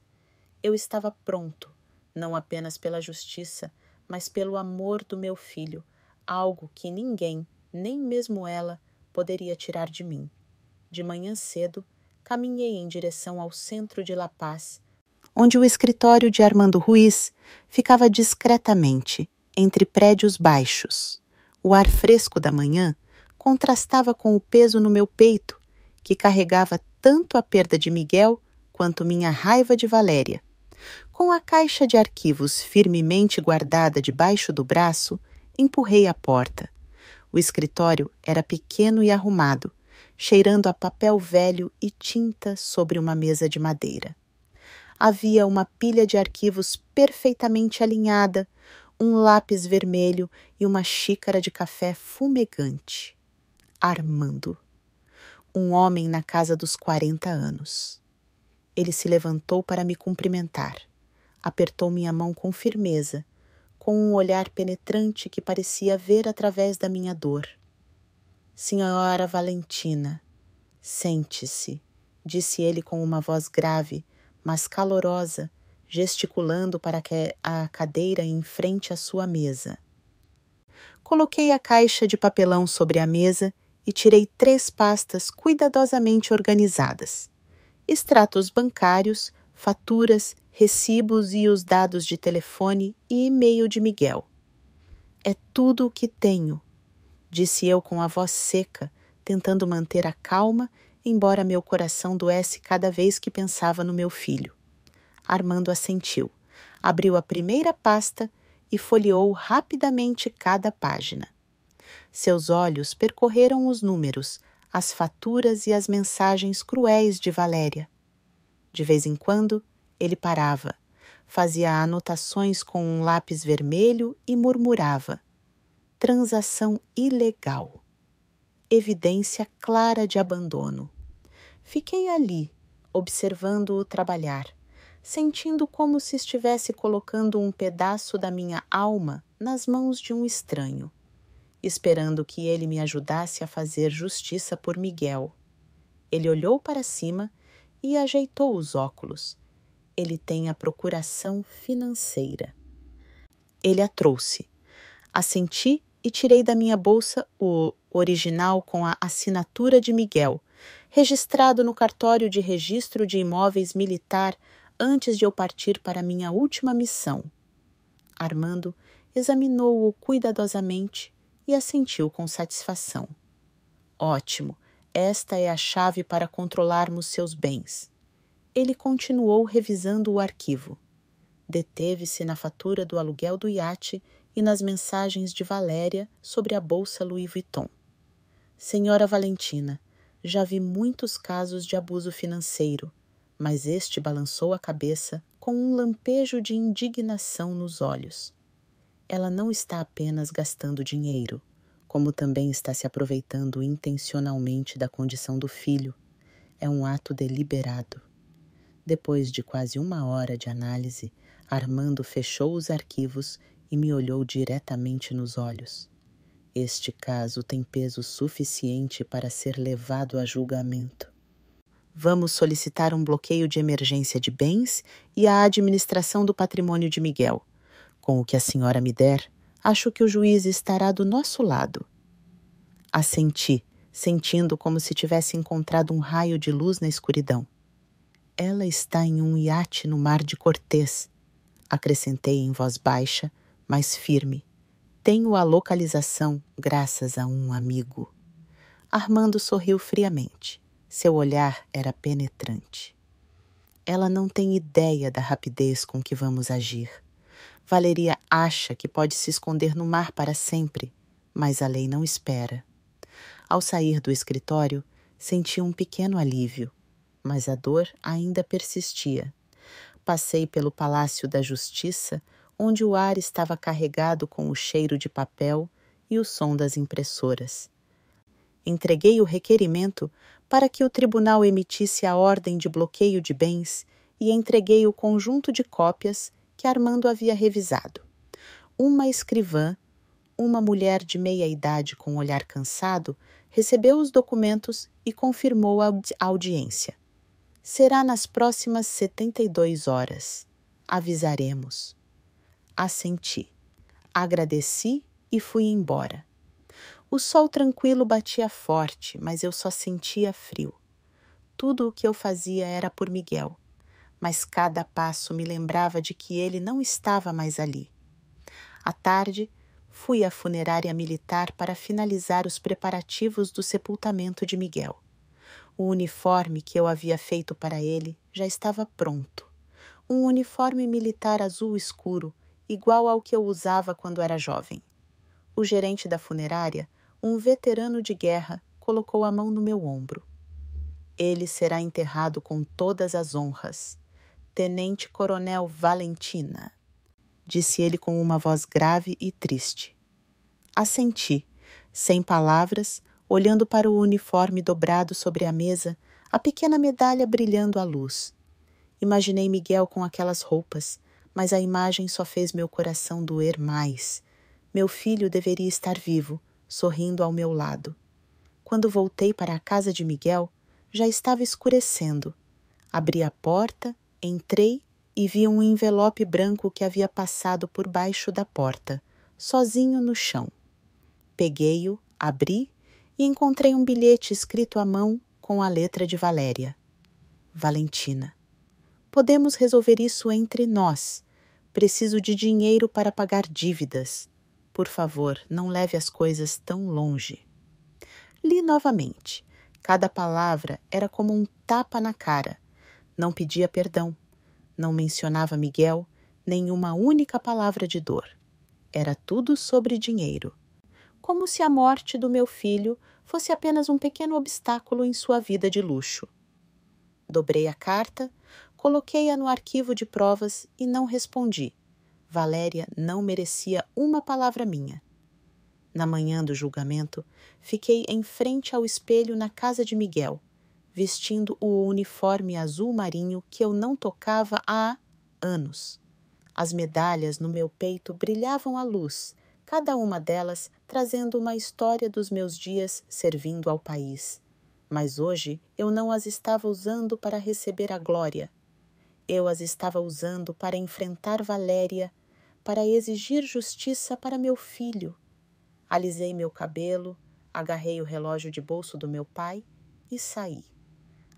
Eu estava pronto, não apenas pela justiça, mas pelo amor do meu filho, algo que ninguém, nem mesmo ela, poderia tirar de mim. De manhã cedo, caminhei em direção ao centro de La Paz, onde o escritório de Armando Ruiz ficava discretamente entre prédios baixos. O ar fresco da manhã contrastava com o peso no meu peito, que carregava tanto a perda de Miguel quanto minha raiva de Valéria. Com a caixa de arquivos firmemente guardada debaixo do braço, empurrei a porta. O escritório era pequeno e arrumado, cheirando a papel velho e tinta sobre uma mesa de madeira. Havia uma pilha de arquivos perfeitamente alinhada, um lápis vermelho e uma xícara de café fumegante. Armando. Um homem na casa dos 40 anos. Ele se levantou para me cumprimentar. Apertou minha mão com firmeza, com um olhar penetrante que parecia ver através da minha dor. Senhora Valentina, sente-se, disse ele com uma voz grave, mas calorosa, gesticulando para a cadeira em frente à sua mesa. Coloquei a caixa de papelão sobre a mesa e tirei 3 pastas cuidadosamente organizadas. Extratos bancários, faturas, recibos e os dados de telefone e e-mail de Miguel. É tudo o que tenho, disse eu com a voz seca, tentando manter a calma, embora meu coração doesse cada vez que pensava no meu filho. Armando assentiu, abriu a primeira pasta e folheou rapidamente cada página. Seus olhos percorreram os números, as faturas e as mensagens cruéis de Valéria. De vez em quando, ele parava, fazia anotações com um lápis vermelho e murmurava: transação ilegal. Evidência clara de abandono. Fiquei ali, observando-o trabalhar, sentindo como se estivesse colocando um pedaço da minha alma nas mãos de um estranho, esperando que ele me ajudasse a fazer justiça por Miguel. Ele olhou para cima e ajeitou os óculos. Ele tem a procuração financeira. Ele a trouxe. Assenti e tirei da minha bolsa o original com a assinatura de Miguel, registrado no cartório de registro de imóveis militar antes de eu partir para minha última missão. Armando examinou-o cuidadosamente e assentiu com satisfação. Ótimo, esta é a chave para controlarmos seus bens. Ele continuou revisando o arquivo. Deteve-se na fatura do aluguel do iate e nas mensagens de Valéria sobre a bolsa Louis Vuitton. Senhora Valentina, já vi muitos casos de abuso financeiro, mas este balançou a cabeça com um lampejo de indignação nos olhos. Ela não está apenas gastando dinheiro, como também está se aproveitando intencionalmente da condição do filho. É um ato deliberado. Depois de quase 1 hora de análise, Armando fechou os arquivos e me olhou diretamente nos olhos. Este caso tem peso suficiente para ser levado a julgamento. Vamos solicitar um bloqueio de emergência de bens e a administração do patrimônio de Miguel. Com o que a senhora me der, acho que o juiz estará do nosso lado. Assenti, sentindo como se tivesse encontrado um raio de luz na escuridão. Ela está em um iate no mar de Cortês, acrescentei em voz baixa, mas firme. Tenho a localização graças a um amigo. Armando sorriu friamente. Seu olhar era penetrante. Ela não tem ideia da rapidez com que vamos agir. Valeria acha que pode se esconder no mar para sempre, mas a lei não espera. Ao sair do escritório, senti um pequeno alívio, mas a dor ainda persistia. Passei pelo Palácio da Justiça, onde o ar estava carregado com o cheiro de papel e o som das impressoras. Entreguei o requerimento para que o tribunal emitisse a ordem de bloqueio de bens e entreguei o conjunto de cópias que Armando havia revisado. Uma escrivã, uma mulher de meia idade com um olhar cansado, recebeu os documentos e confirmou a audiência. Será nas próximas 72 horas. Avisaremos. Assenti. Agradeci e fui embora. O sol tranquilo batia forte, mas eu só sentia frio. Tudo o que eu fazia era por Miguel. mas cada passo me lembrava de que ele não estava mais ali. À tarde, fui à funerária militar para finalizar os preparativos do sepultamento de Miguel. O uniforme que eu havia feito para ele já estava pronto. Um uniforme militar azul escuro, igual ao que eu usava quando era jovem. O gerente da funerária, um veterano de guerra, colocou a mão no meu ombro. Ele será enterrado com todas as honras. Tenente Coronel Valentina, disse ele com uma voz grave e triste. Assenti, sem palavras, olhando para o uniforme dobrado sobre a mesa, a pequena medalha brilhando à luz. Imaginei Miguel com aquelas roupas, mas a imagem só fez meu coração doer mais. Meu filho deveria estar vivo, sorrindo ao meu lado. Quando voltei para a casa de Miguel, já estava escurecendo. Abri a porta, entrei e vi um envelope branco que havia passado por baixo da porta, sozinho no chão. Peguei-o, abri e encontrei um bilhete escrito à mão com a letra de Valéria. Valentina. Podemos resolver isso entre nós. Preciso de dinheiro para pagar dívidas. Por favor, não leve as coisas tão longe. Li novamente. Cada palavra era como um tapa na cara. Não pedia perdão. Não mencionava Miguel, nem uma única palavra de dor. Era tudo sobre dinheiro. Como se a morte do meu filho fosse apenas um pequeno obstáculo em sua vida de luxo. Dobrei a carta, coloquei-a no arquivo de provas e não respondi. Valéria não merecia uma palavra minha. Na manhã do julgamento, fiquei em frente ao espelho na casa de Miguel, vestindo o uniforme azul marinho que eu não tocava há anos. As medalhas no meu peito brilhavam à luz, cada uma delas trazendo uma história dos meus dias servindo ao país. Mas hoje eu não as estava usando para receber a glória. Eu as estava usando para enfrentar Valéria, para exigir justiça para meu filho. Alisei meu cabelo, agarrei o relógio de bolso do meu pai e saí.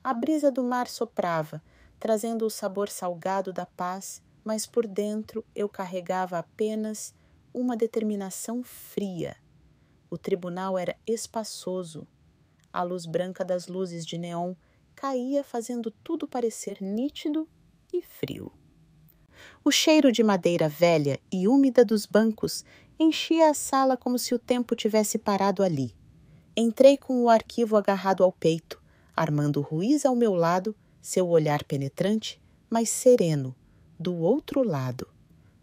A brisa do mar soprava, trazendo o sabor salgado da paz, mas por dentro eu carregava apenas uma determinação fria. O tribunal era espaçoso. A luz branca das luzes de neon caía fazendo tudo parecer nítido e frio. O cheiro de madeira velha e úmida dos bancos enchia a sala como se o tempo tivesse parado ali. Entrei com o arquivo agarrado ao peito, Armando Ruiz ao meu lado, seu olhar penetrante, mas sereno, do outro lado.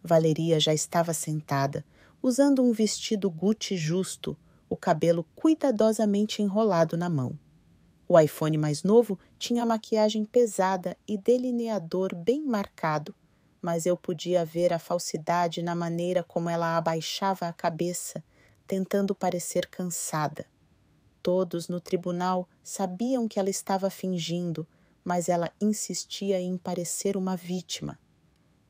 Valeria já estava sentada, usando um vestido Gucci justo, o cabelo cuidadosamente enrolado na mão. O iPhone mais novo tinha maquiagem pesada e delineador bem marcado, mas eu podia ver a falsidade na maneira como ela abaixava a cabeça, tentando parecer cansada. Todos no tribunal sabiam que ela estava fingindo, mas ela insistia em parecer uma vítima.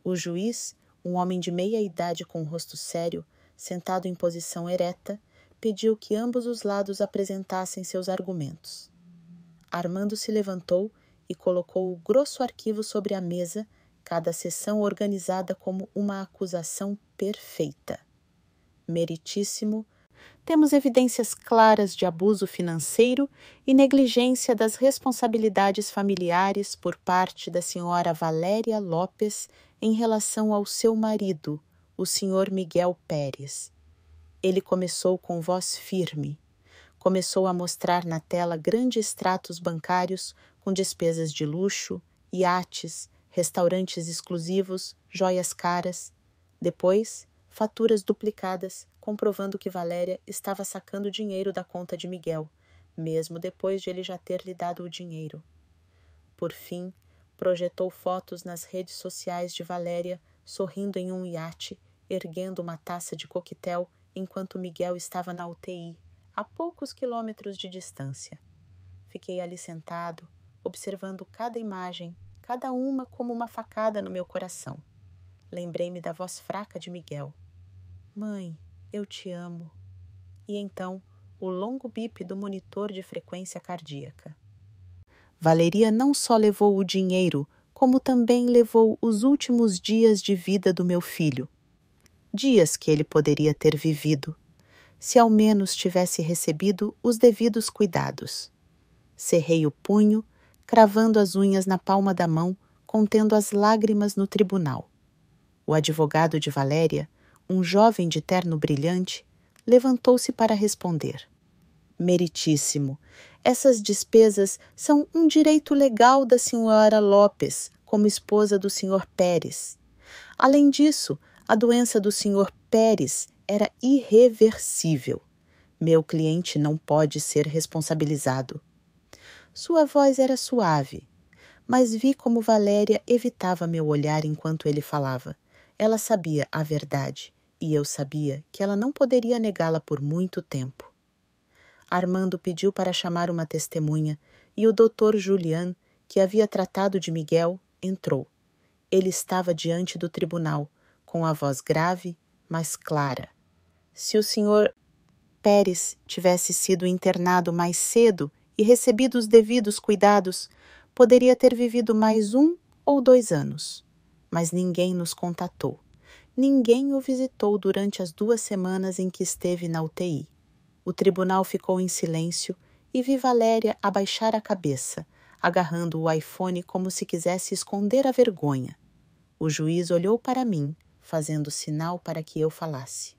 O juiz, um homem de meia idade com o rosto sério, sentado em posição ereta, pediu que ambos os lados apresentassem seus argumentos. Armando se levantou e colocou o grosso arquivo sobre a mesa, cada sessão organizada como uma acusação perfeita. Meritíssimo, temos evidências claras de abuso financeiro e negligência das responsabilidades familiares por parte da senhora Valéria Lopes em relação ao seu marido, o senhor Miguel Pérez. Ele começou com voz firme. Começou a mostrar na tela grandes extratos bancários com despesas de luxo, iates, restaurantes exclusivos, joias caras. Depois, faturas duplicadas, comprovando que Valéria estava sacando dinheiro da conta de Miguel, mesmo depois de ele já ter lhe dado o dinheiro. Por fim, projetou fotos nas redes sociais de Valéria sorrindo em um iate, erguendo uma taça de coquetel enquanto Miguel estava na UTI, a poucos quilômetros de distância. Fiquei ali sentado, observando cada imagem, cada uma como uma facada no meu coração. Lembrei-me da voz fraca de Miguel. Mãe, eu te amo. E então, o longo bip do monitor de frequência cardíaca. Valeria não só levou o dinheiro, como também levou os últimos dias de vida do meu filho, dias que ele poderia ter vivido, se ao menos tivesse recebido os devidos cuidados. Cerrei o punho, cravando as unhas na palma da mão, contendo as lágrimas no tribunal. O advogado de Valéria, um jovem de terno brilhante, levantou-se para responder. Meritíssimo, essas despesas são um direito legal da senhora Lopes, como esposa do senhor Pérez. Além disso, a doença do senhor Pérez era irreversível. Meu cliente não pode ser responsabilizado. Sua voz era suave, mas vi como Valéria evitava meu olhar enquanto ele falava. Ela sabia a verdade, e eu sabia que ela não poderia negá-la por muito tempo. Armando pediu para chamar uma testemunha, e o doutor Julián, que havia tratado de Miguel, entrou. Ele estava diante do tribunal, com a voz grave, mas clara. Se o senhor Pérez tivesse sido internado mais cedo e recebido os devidos cuidados, poderia ter vivido mais 1 ou 2 anos. Mas ninguém nos contatou. Ninguém o visitou durante as 2 semanas em que esteve na UTI. O tribunal ficou em silêncio e vi Valéria abaixar a cabeça, agarrando o iPhone como se quisesse esconder a vergonha. O juiz olhou para mim, fazendo sinal para que eu falasse.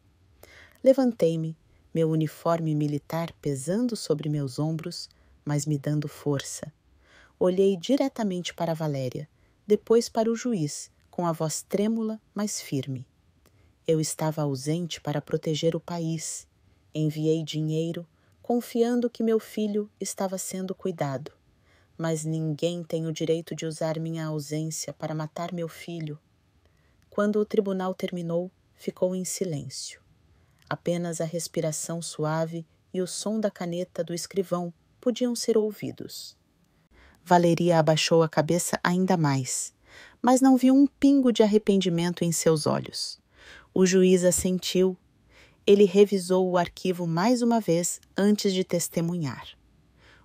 Levantei-me, meu uniforme militar pesando sobre meus ombros, mas me dando força. Olhei diretamente para Valéria, depois para o juiz, com a voz trêmula, mas firme. Eu estava ausente para proteger o país. Enviei dinheiro, confiando que meu filho estava sendo cuidado. Mas ninguém tem o direito de usar minha ausência para matar meu filho. Quando o tribunal terminou, ficou em silêncio. Apenas a respiração suave e o som da caneta do escrivão podiam ser ouvidos. Valeria abaixou a cabeça ainda mais, mas não vi um pingo de arrependimento em seus olhos. O juiz assentiu. Ele revisou o arquivo mais uma vez antes de testemunhar.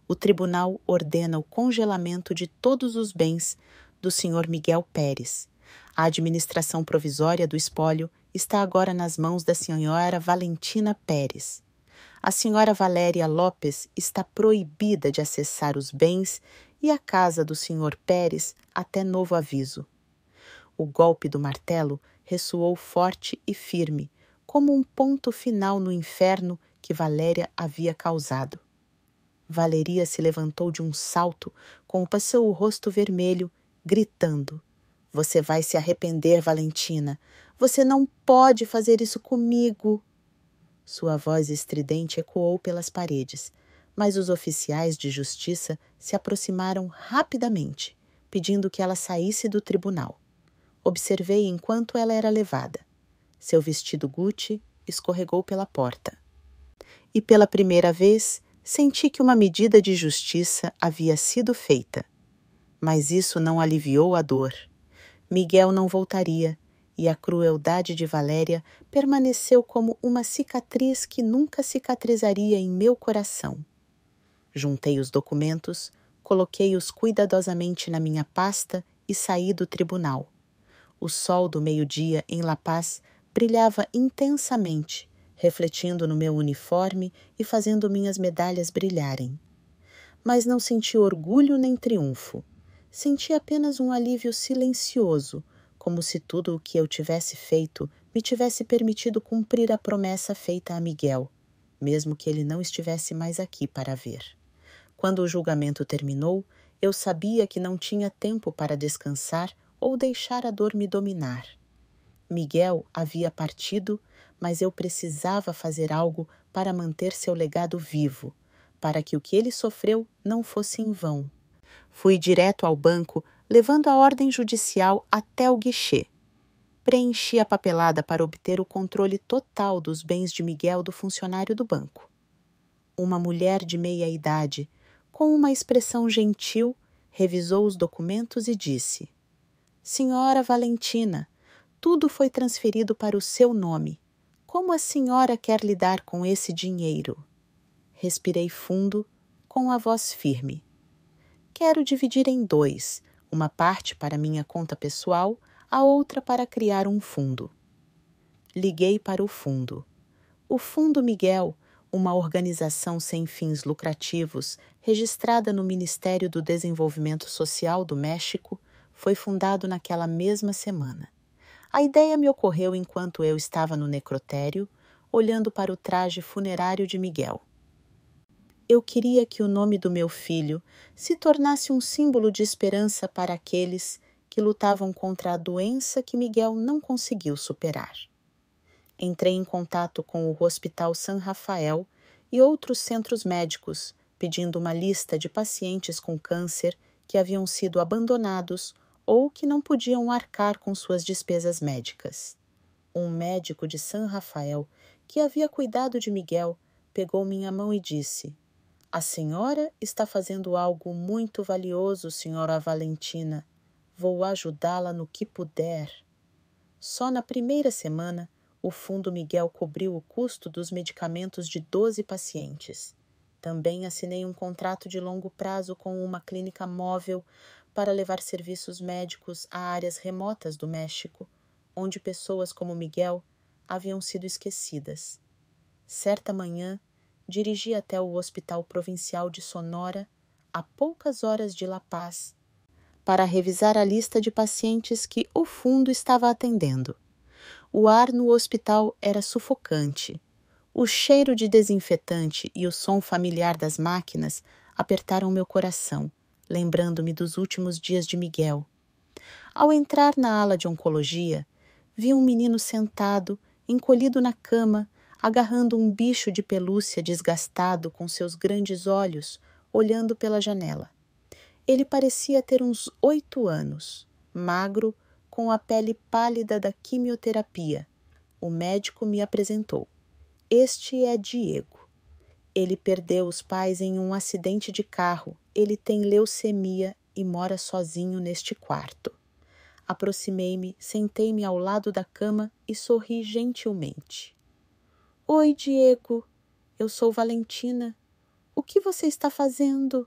O tribunal ordena o congelamento de todos os bens do senhor Miguel Pérez. A administração provisória do espólio está agora nas mãos da senhora Valentina Pérez. A senhora Valéria Lopes está proibida de acessar os bens e a casa do senhor Pérez até novo aviso. O golpe do martelo ressoou forte e firme, como um ponto final no inferno que Valéria havia causado. Valeria se levantou de um salto, com o seu rosto vermelho, gritando: "Você vai se arrepender, Valentina! Você não pode fazer isso comigo!" Sua voz estridente ecoou pelas paredes, mas os oficiais de justiça se aproximaram rapidamente, pedindo que ela saísse do tribunal. Observei enquanto ela era levada. Seu vestido Gucci escorregou pela porta. E pela primeira vez, senti que uma medida de justiça havia sido feita. Mas isso não aliviou a dor. Miguel não voltaria, e a crueldade de Valéria permaneceu como uma cicatriz que nunca cicatrizaria em meu coração. Juntei os documentos, coloquei-os cuidadosamente na minha pasta e saí do tribunal. O sol do meio-dia em La Paz brilhava intensamente, refletindo no meu uniforme e fazendo minhas medalhas brilharem. Mas não senti orgulho nem triunfo. Senti apenas um alívio silencioso, como se tudo o que eu tivesse feito me tivesse permitido cumprir a promessa feita a Miguel, mesmo que ele não estivesse mais aqui para ver. Quando o julgamento terminou, eu sabia que não tinha tempo para descansar ou deixar a dor me dominar. Miguel havia partido, mas eu precisava fazer algo para manter seu legado vivo, para que o que ele sofreu não fosse em vão. Fui direto ao banco, levando a ordem judicial até o guichê. Preenchi a papelada para obter o controle total dos bens de Miguel do funcionário do banco. Uma mulher de meia idade, com uma expressão gentil, revisou os documentos e disse: "Senhora Valentina, tudo foi transferido para o seu nome. Como a senhora quer lidar com esse dinheiro?" Respirei fundo, com a voz firme. "Quero dividir em 2, uma parte para minha conta pessoal, a outra para criar um fundo. Liguei para o fundo. O Fundo Miguel, uma organização sem fins lucrativos registrada no Ministério do Desenvolvimento Social do México, foi fundado naquela mesma semana. A ideia me ocorreu enquanto eu estava no necrotério, olhando para o traje funerário de Miguel. Eu queria que o nome do meu filho se tornasse um símbolo de esperança para aqueles que lutavam contra a doença que Miguel não conseguiu superar. Entrei em contato com o Hospital San Rafael e outros centros médicos, pedindo uma lista de pacientes com câncer que haviam sido abandonados ou que não podiam arcar com suas despesas médicas. Um médico de San Rafael, que havia cuidado de Miguel, pegou minha mão e disse: "A senhora está fazendo algo muito valioso, senhora Valentina. Vou ajudá-la no que puder." Só na primeira semana, o Fundo Miguel cobriu o custo dos medicamentos de 12 pacientes. Também assinei um contrato de longo prazo com uma clínica móvel para levar serviços médicos a áreas remotas do México, onde pessoas como Miguel haviam sido esquecidas. Certa manhã, dirigi até o Hospital Provincial de Sonora, a poucas horas de La Paz, para revisar a lista de pacientes que o fundo estava atendendo. O ar no hospital era sufocante. O cheiro de desinfetante e o som familiar das máquinas apertaram meu coração, lembrando-me dos últimos dias de Miguel. Ao entrar na ala de oncologia, vi um menino sentado, encolhido na cama, agarrando um bicho de pelúcia desgastado com seus grandes olhos, olhando pela janela. Ele parecia ter uns 8 anos, magro, com a pele pálida da quimioterapia. O médico me apresentou. Este é Diego. Ele perdeu os pais em um acidente de carro. Ele tem leucemia e mora sozinho neste quarto. Aproximei-me, sentei-me ao lado da cama e sorri gentilmente. Oi, Diego. Eu sou Valentina. O que você está fazendo?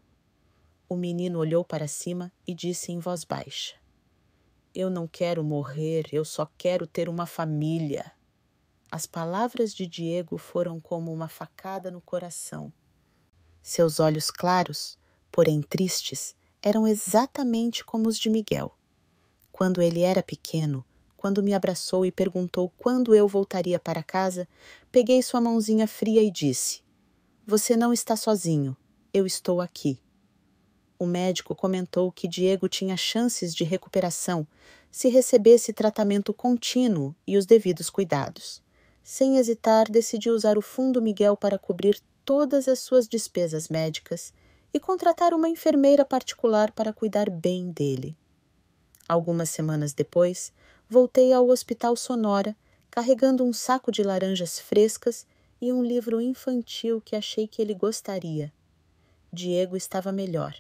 O menino olhou para cima e disse em voz baixa: Eu não quero morrer, eu só quero ter uma família. As palavras de Diego foram como uma facada no coração. Seus olhos claros, porém tristes, eram exatamente como os de Miguel. Quando ele era pequeno, quando me abraçou e perguntou quando eu voltaria para casa, peguei sua mãozinha fria e disse: Você não está sozinho, eu estou aqui. O médico comentou que Diego tinha chances de recuperação se recebesse tratamento contínuo e os devidos cuidados. Sem hesitar, decidi usar o Fundo Miguel para cobrir todas as suas despesas médicas e contratar uma enfermeira particular para cuidar bem dele. Algumas semanas depois, voltei ao Hospital Sonora, carregando um saco de laranjas frescas e um livro infantil que achei que ele gostaria. Diego estava melhor,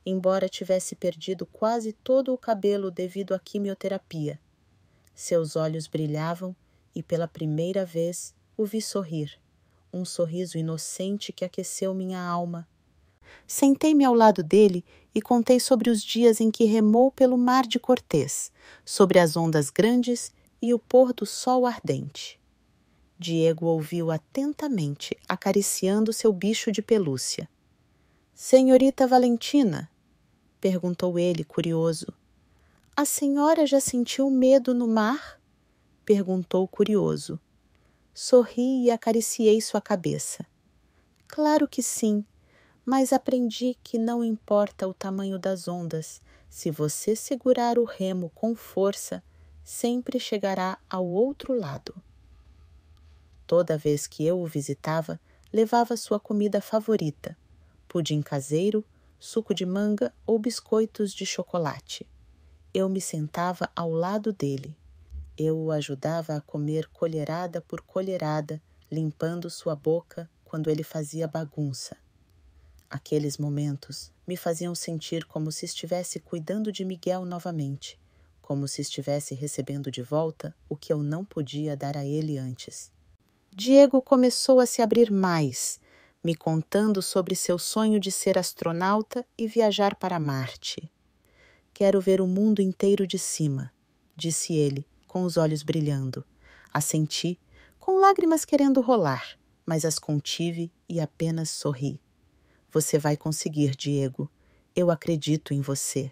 embora tivesse perdido quase todo o cabelo devido à quimioterapia. Seus olhos brilhavam e pela primeira vez o vi sorrir, um sorriso inocente que aqueceu minha alma. Sentei-me ao lado dele e contei sobre os dias em que remou pelo mar de Cortés, sobre as ondas grandes e o pôr do sol ardente. Diego ouviu atentamente, acariciando seu bicho de pelúcia. Senhorita Valentina, perguntou ele, curioso. A senhora já sentiu medo no mar? Perguntou curioso. Sorri e acariciei sua cabeça. Claro que sim, mas aprendi que não importa o tamanho das ondas, se você segurar o remo com força, sempre chegará ao outro lado. Toda vez que eu o visitava, levava sua comida favorita, pudim caseiro, suco de manga ou biscoitos de chocolate. Eu me sentava ao lado dele. Eu o ajudava a comer colherada por colherada, limpando sua boca quando ele fazia bagunça. Aqueles momentos me faziam sentir como se estivesse cuidando de Miguel novamente, como se estivesse recebendo de volta o que eu não podia dar a ele antes. Diego começou a se abrir mais, me contando sobre seu sonho de ser astronauta e viajar para Marte. Quero ver o mundo inteiro de cima, disse ele, com os olhos brilhando. Assenti, com lágrimas querendo rolar, mas as contive e apenas sorri. Você vai conseguir, Diego. Eu acredito em você.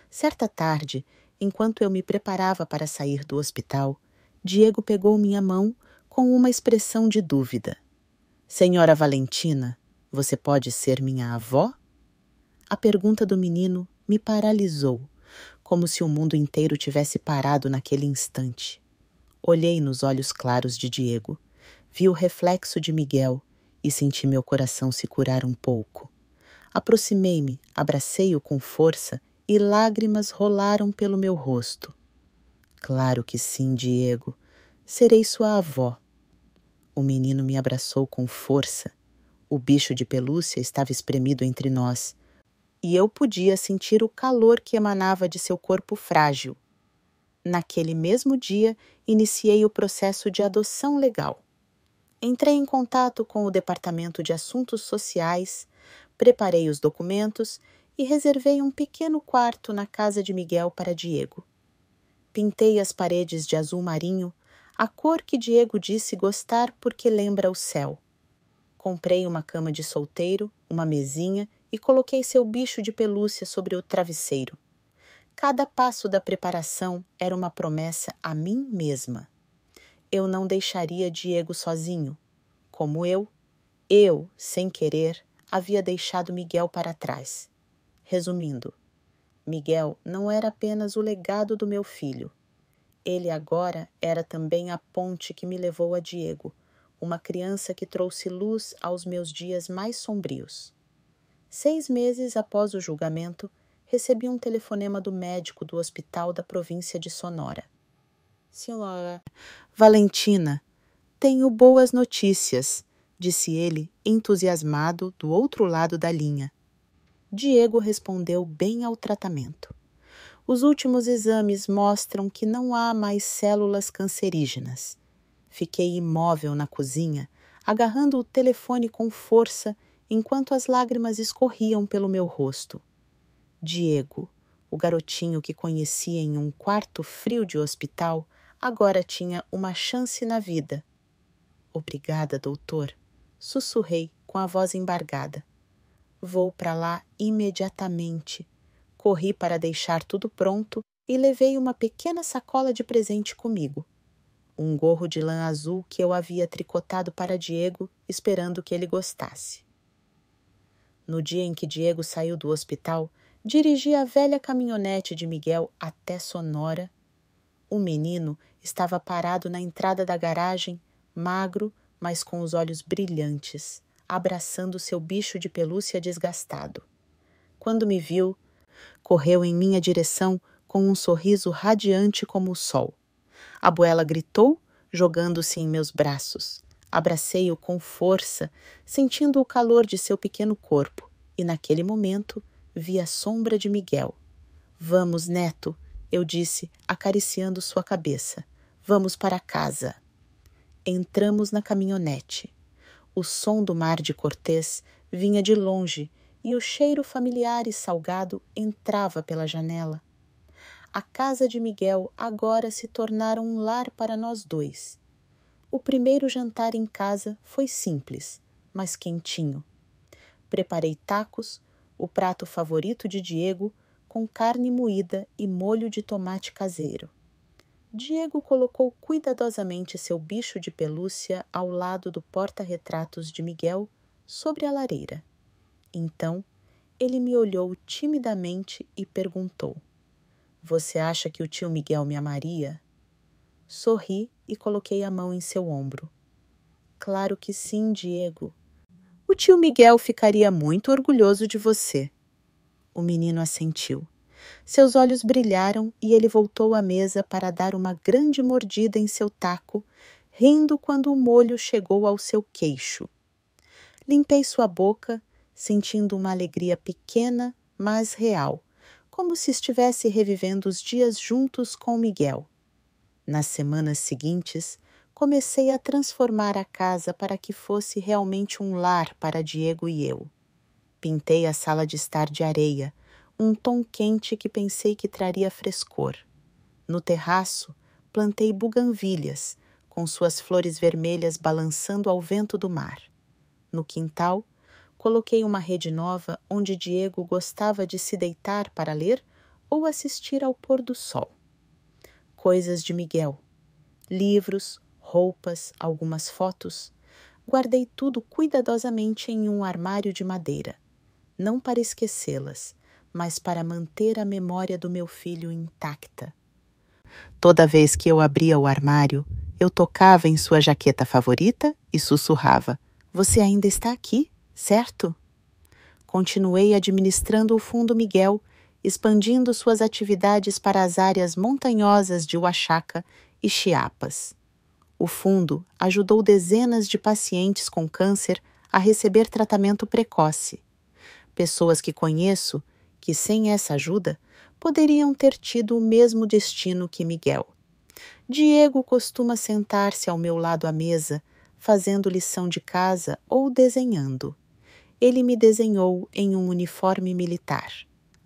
Certa tarde, enquanto eu me preparava para sair do hospital, Diego pegou minha mão com uma expressão de dúvida. Senhora Valentina, você pode ser minha avó? A pergunta do menino me paralisou, como se o mundo inteiro tivesse parado naquele instante. Olhei nos olhos claros de Diego, vi o reflexo de Miguel e senti meu coração se curar um pouco. Aproximei-me, abracei-o com força e lágrimas rolaram pelo meu rosto. Claro que sim, Diego. Serei sua avó. O menino me abraçou com força. O bicho de pelúcia estava espremido entre nós, e eu podia sentir o calor que emanava de seu corpo frágil. Naquele mesmo dia, iniciei o processo de adoção legal. Entrei em contato com o Departamento de Assuntos Sociais, preparei os documentos e reservei um pequeno quarto na casa de Miguel para Diego. Pintei as paredes de azul marinho, a cor que Diego disse gostar porque lembra o céu. Comprei uma cama de solteiro, uma mesinha e coloquei seu bicho de pelúcia sobre o travesseiro. Cada passo da preparação era uma promessa a mim mesma. Eu não deixaria Diego sozinho, como eu, sem querer, havia deixado Miguel para trás. Resumindo, Miguel não era apenas o legado do meu filho. Ele agora era também a ponte que me levou a Diego, uma criança que trouxe luz aos meus dias mais sombrios. 6 meses após o julgamento, recebi um telefonema do médico do hospital da província de Sonora. Senhora Valentina, tenho boas notícias, disse ele, entusiasmado, do outro lado da linha. Diego respondeu bem ao tratamento. Os últimos exames mostram que não há mais células cancerígenas. Fiquei imóvel na cozinha, agarrando o telefone com força enquanto as lágrimas escorriam pelo meu rosto. Diego, o garotinho que conheci em um quarto frio de hospital, agora tinha uma chance na vida. Obrigada, doutor, sussurrei com a voz embargada. Vou para lá imediatamente. Corri para deixar tudo pronto e levei uma pequena sacola de presente comigo. Um gorro de lã azul que eu havia tricotado para Diego, esperando que ele gostasse. No dia em que Diego saiu do hospital, dirigi a velha caminhonete de Miguel até Sonora. O menino estava parado na entrada da garagem, magro, mas com os olhos brilhantes, abraçando seu bicho de pelúcia desgastado. Quando me viu, correu em minha direção com um sorriso radiante como o sol. Abuela gritou, jogando-se em meus braços. Abracei-o com força, sentindo o calor de seu pequeno corpo, e naquele momento vi a sombra de Miguel. Vamos, neto, eu disse, acariciando sua cabeça. Vamos para casa. Entramos na caminhonete. O som do mar de Cortês vinha de longe e o cheiro familiar e salgado entrava pela janela. A casa de Miguel agora se tornara um lar para nós dois. O primeiro jantar em casa foi simples, mas quentinho. Preparei tacos, o prato favorito de Diego, com carne moída e molho de tomate caseiro. Diego colocou cuidadosamente seu bicho de pelúcia ao lado do porta-retratos de Miguel sobre a lareira. Então, ele me olhou timidamente e perguntou: Você acha que o tio Miguel me amaria? Sorri e coloquei a mão em seu ombro. Claro que sim, Diego. O tio Miguel ficaria muito orgulhoso de você. O menino assentiu. Seus olhos brilharam e ele voltou à mesa para dar uma grande mordida em seu taco, rindo quando o molho chegou ao seu queixo. Limpei sua boca, sentindo uma alegria pequena, mas real, como se estivesse revivendo os dias juntos com Miguel. Nas semanas seguintes, comecei a transformar a casa para que fosse realmente um lar para Diego e eu. Pintei a sala de estar de areia, um tom quente que pensei que traria frescor. No terraço, plantei buganvílias, com suas flores vermelhas balançando ao vento do mar. No quintal, coloquei uma rede nova onde Diego gostava de se deitar para ler ou assistir ao pôr do sol. Coisas de Miguel. Livros, roupas, algumas fotos. Guardei tudo cuidadosamente em um armário de madeira. Não para esquecê-las, mas para manter a memória do meu filho intacta. Toda vez que eu abria o armário, eu tocava em sua jaqueta favorita e sussurrava: "Você ainda está aqui, certo?" Continuei administrando o Fundo Miguel, expandindo suas atividades para as áreas montanhosas de Oaxaca e Chiapas. O fundo ajudou dezenas de pacientes com câncer a receber tratamento precoce. Pessoas que conheço que, sem essa ajuda, poderiam ter tido o mesmo destino que Miguel. Diego costuma sentar-se ao meu lado à mesa, fazendo lição de casa ou desenhando. Ele me desenhou em um uniforme militar.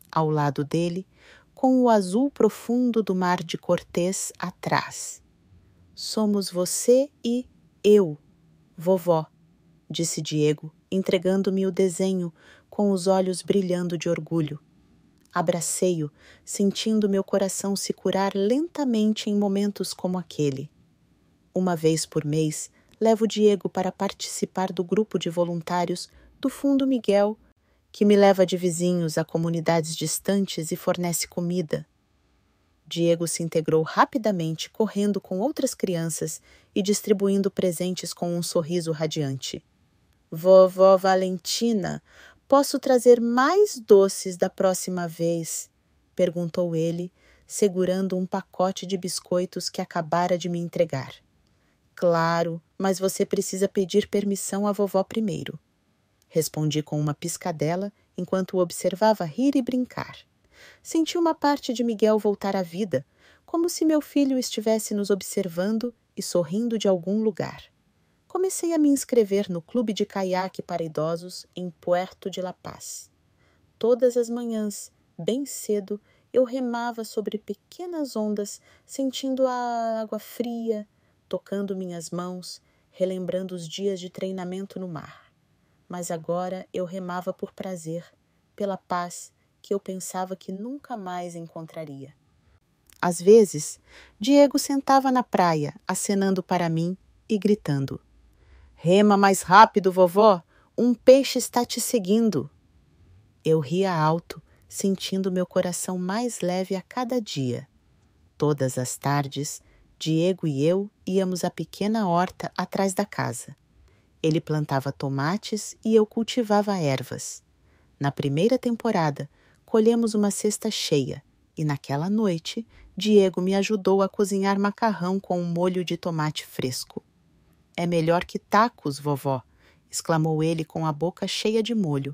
Ao lado dele, com o azul profundo do Mar de Cortês atrás. "Somos você e eu, vovó", disse Diego, entregando-me o desenho com os olhos brilhando de orgulho. Abracei-o, sentindo meu coração se curar lentamente em momentos como aquele. Uma vez por mês, levo Diego para participar do grupo de voluntários do Fundo Miguel, que me leva de vizinhos a comunidades distantes e fornece comida. Diego se integrou rapidamente, correndo com outras crianças e distribuindo presentes com um sorriso radiante. "Vovó Valentina, posso trazer mais doces da próxima vez?" perguntou ele, segurando um pacote de biscoitos que acabara de me entregar. "Claro, mas você precisa pedir permissão à vovó primeiro", respondi com uma piscadela enquanto o observava rir e brincar. Senti uma parte de Miguel voltar à vida, como se meu filho estivesse nos observando e sorrindo de algum lugar. Comecei a me inscrever no clube de caiaque para idosos em Puerto de La Paz. Todas as manhãs, bem cedo, eu remava sobre pequenas ondas, sentindo a água fria, tocando minhas mãos, relembrando os dias de treinamento no mar. Mas agora eu remava por prazer, pela paz que eu pensava que nunca mais encontraria. Às vezes, Diego sentava na praia, acenando para mim e gritando: "Rema mais rápido, vovó! Um peixe está te seguindo!" Eu ria alto, sentindo meu coração mais leve a cada dia. Todas as tardes, Diego e eu íamos à pequena horta atrás da casa. Ele plantava tomates e eu cultivava ervas. Na primeira temporada, colhemos uma cesta cheia e naquela noite, Diego me ajudou a cozinhar macarrão com um molho de tomate fresco. "É melhor que tacos, vovó", exclamou ele com a boca cheia de molho.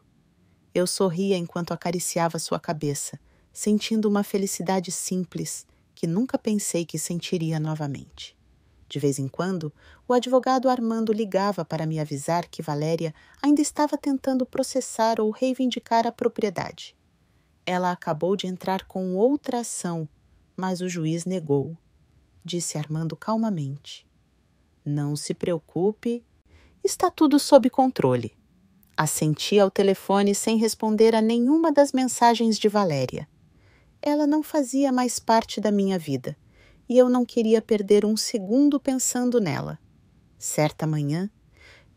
Eu sorria enquanto acariciava sua cabeça, sentindo uma felicidade simples que nunca pensei que sentiria novamente. De vez em quando, o advogado Armando ligava para me avisar que Valéria ainda estava tentando processar ou reivindicar a propriedade. Ela acabou de entrar com outra ação, mas o juiz negou, disse Armando calmamente. "Não se preocupe, está tudo sob controle." Assenti ao telefone sem responder a nenhuma das mensagens de Valéria. Ela não fazia mais parte da minha vida, e eu não queria perder um segundo pensando nela. Certa manhã,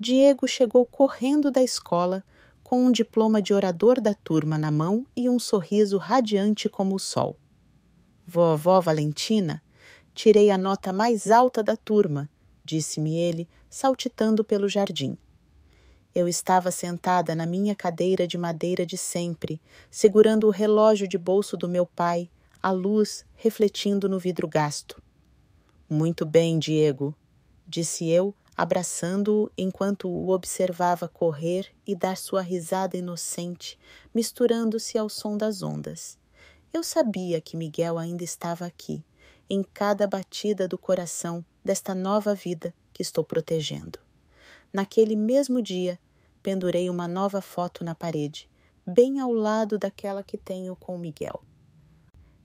Diego chegou correndo da escola com um diploma de orador da turma na mão e um sorriso radiante como o sol. "Vovó Valentina, tirei a nota mais alta da turma", disse-me ele, saltitando pelo jardim. Eu estava sentada na minha cadeira de madeira de sempre, segurando o relógio de bolso do meu pai, a luz refletindo no vidro gasto. "Muito bem, Diego", disse eu, abraçando-o enquanto o observava correr e dar sua risada inocente, misturando-se ao som das ondas. Eu sabia que Miguel ainda estava aqui, em cada batida do coração desta nova vida que estou protegendo. Naquele mesmo dia, pendurei uma nova foto na parede, bem ao lado daquela que tenho com Miguel.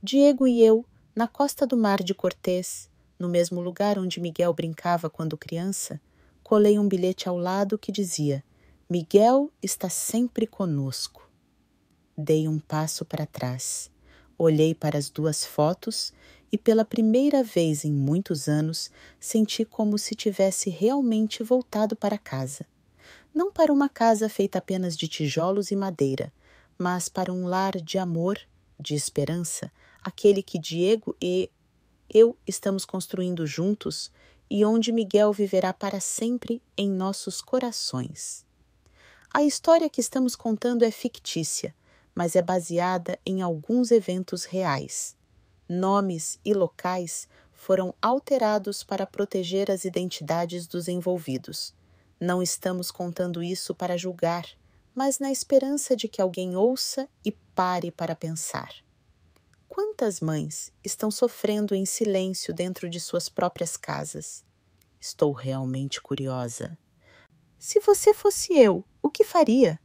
Diego e eu, na costa do Mar de Cortés, no mesmo lugar onde Miguel brincava quando criança, colei um bilhete ao lado que dizia: Miguel está sempre conosco. Dei um passo para trás, olhei para as duas fotos e pela primeira vez em muitos anos senti como se tivesse realmente voltado para casa. Não para uma casa feita apenas de tijolos e madeira, mas para um lar de amor, de esperança, aquele que Diego e eu estamos construindo juntos e onde Miguel viverá para sempre em nossos corações. A história que estamos contando é fictícia, mas é baseada em alguns eventos reais. Nomes e locais foram alterados para proteger as identidades dos envolvidos. Não estamos contando isso para julgar, mas na esperança de que alguém ouça e pare para pensar. Quantas mães estão sofrendo em silêncio dentro de suas próprias casas? Estou realmente curiosa. Se você fosse eu, o que faria?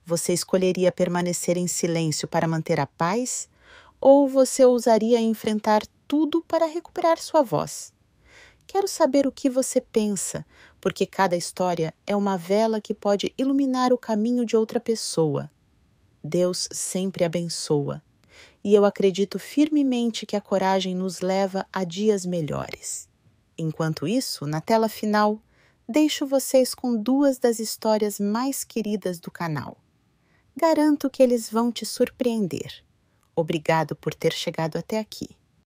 Você escolheria permanecer em silêncio para manter a paz? Ou você ousaria enfrentar tudo para recuperar sua voz? Quero saber o que você pensa, porque cada história é uma vela que pode iluminar o caminho de outra pessoa. Deus sempre abençoa, e eu acredito firmemente que a coragem nos leva a dias melhores. Enquanto isso, na tela final, deixo vocês com duas das histórias mais queridas do canal. Garanto que eles vão te surpreender. Obrigado por ter chegado até aqui.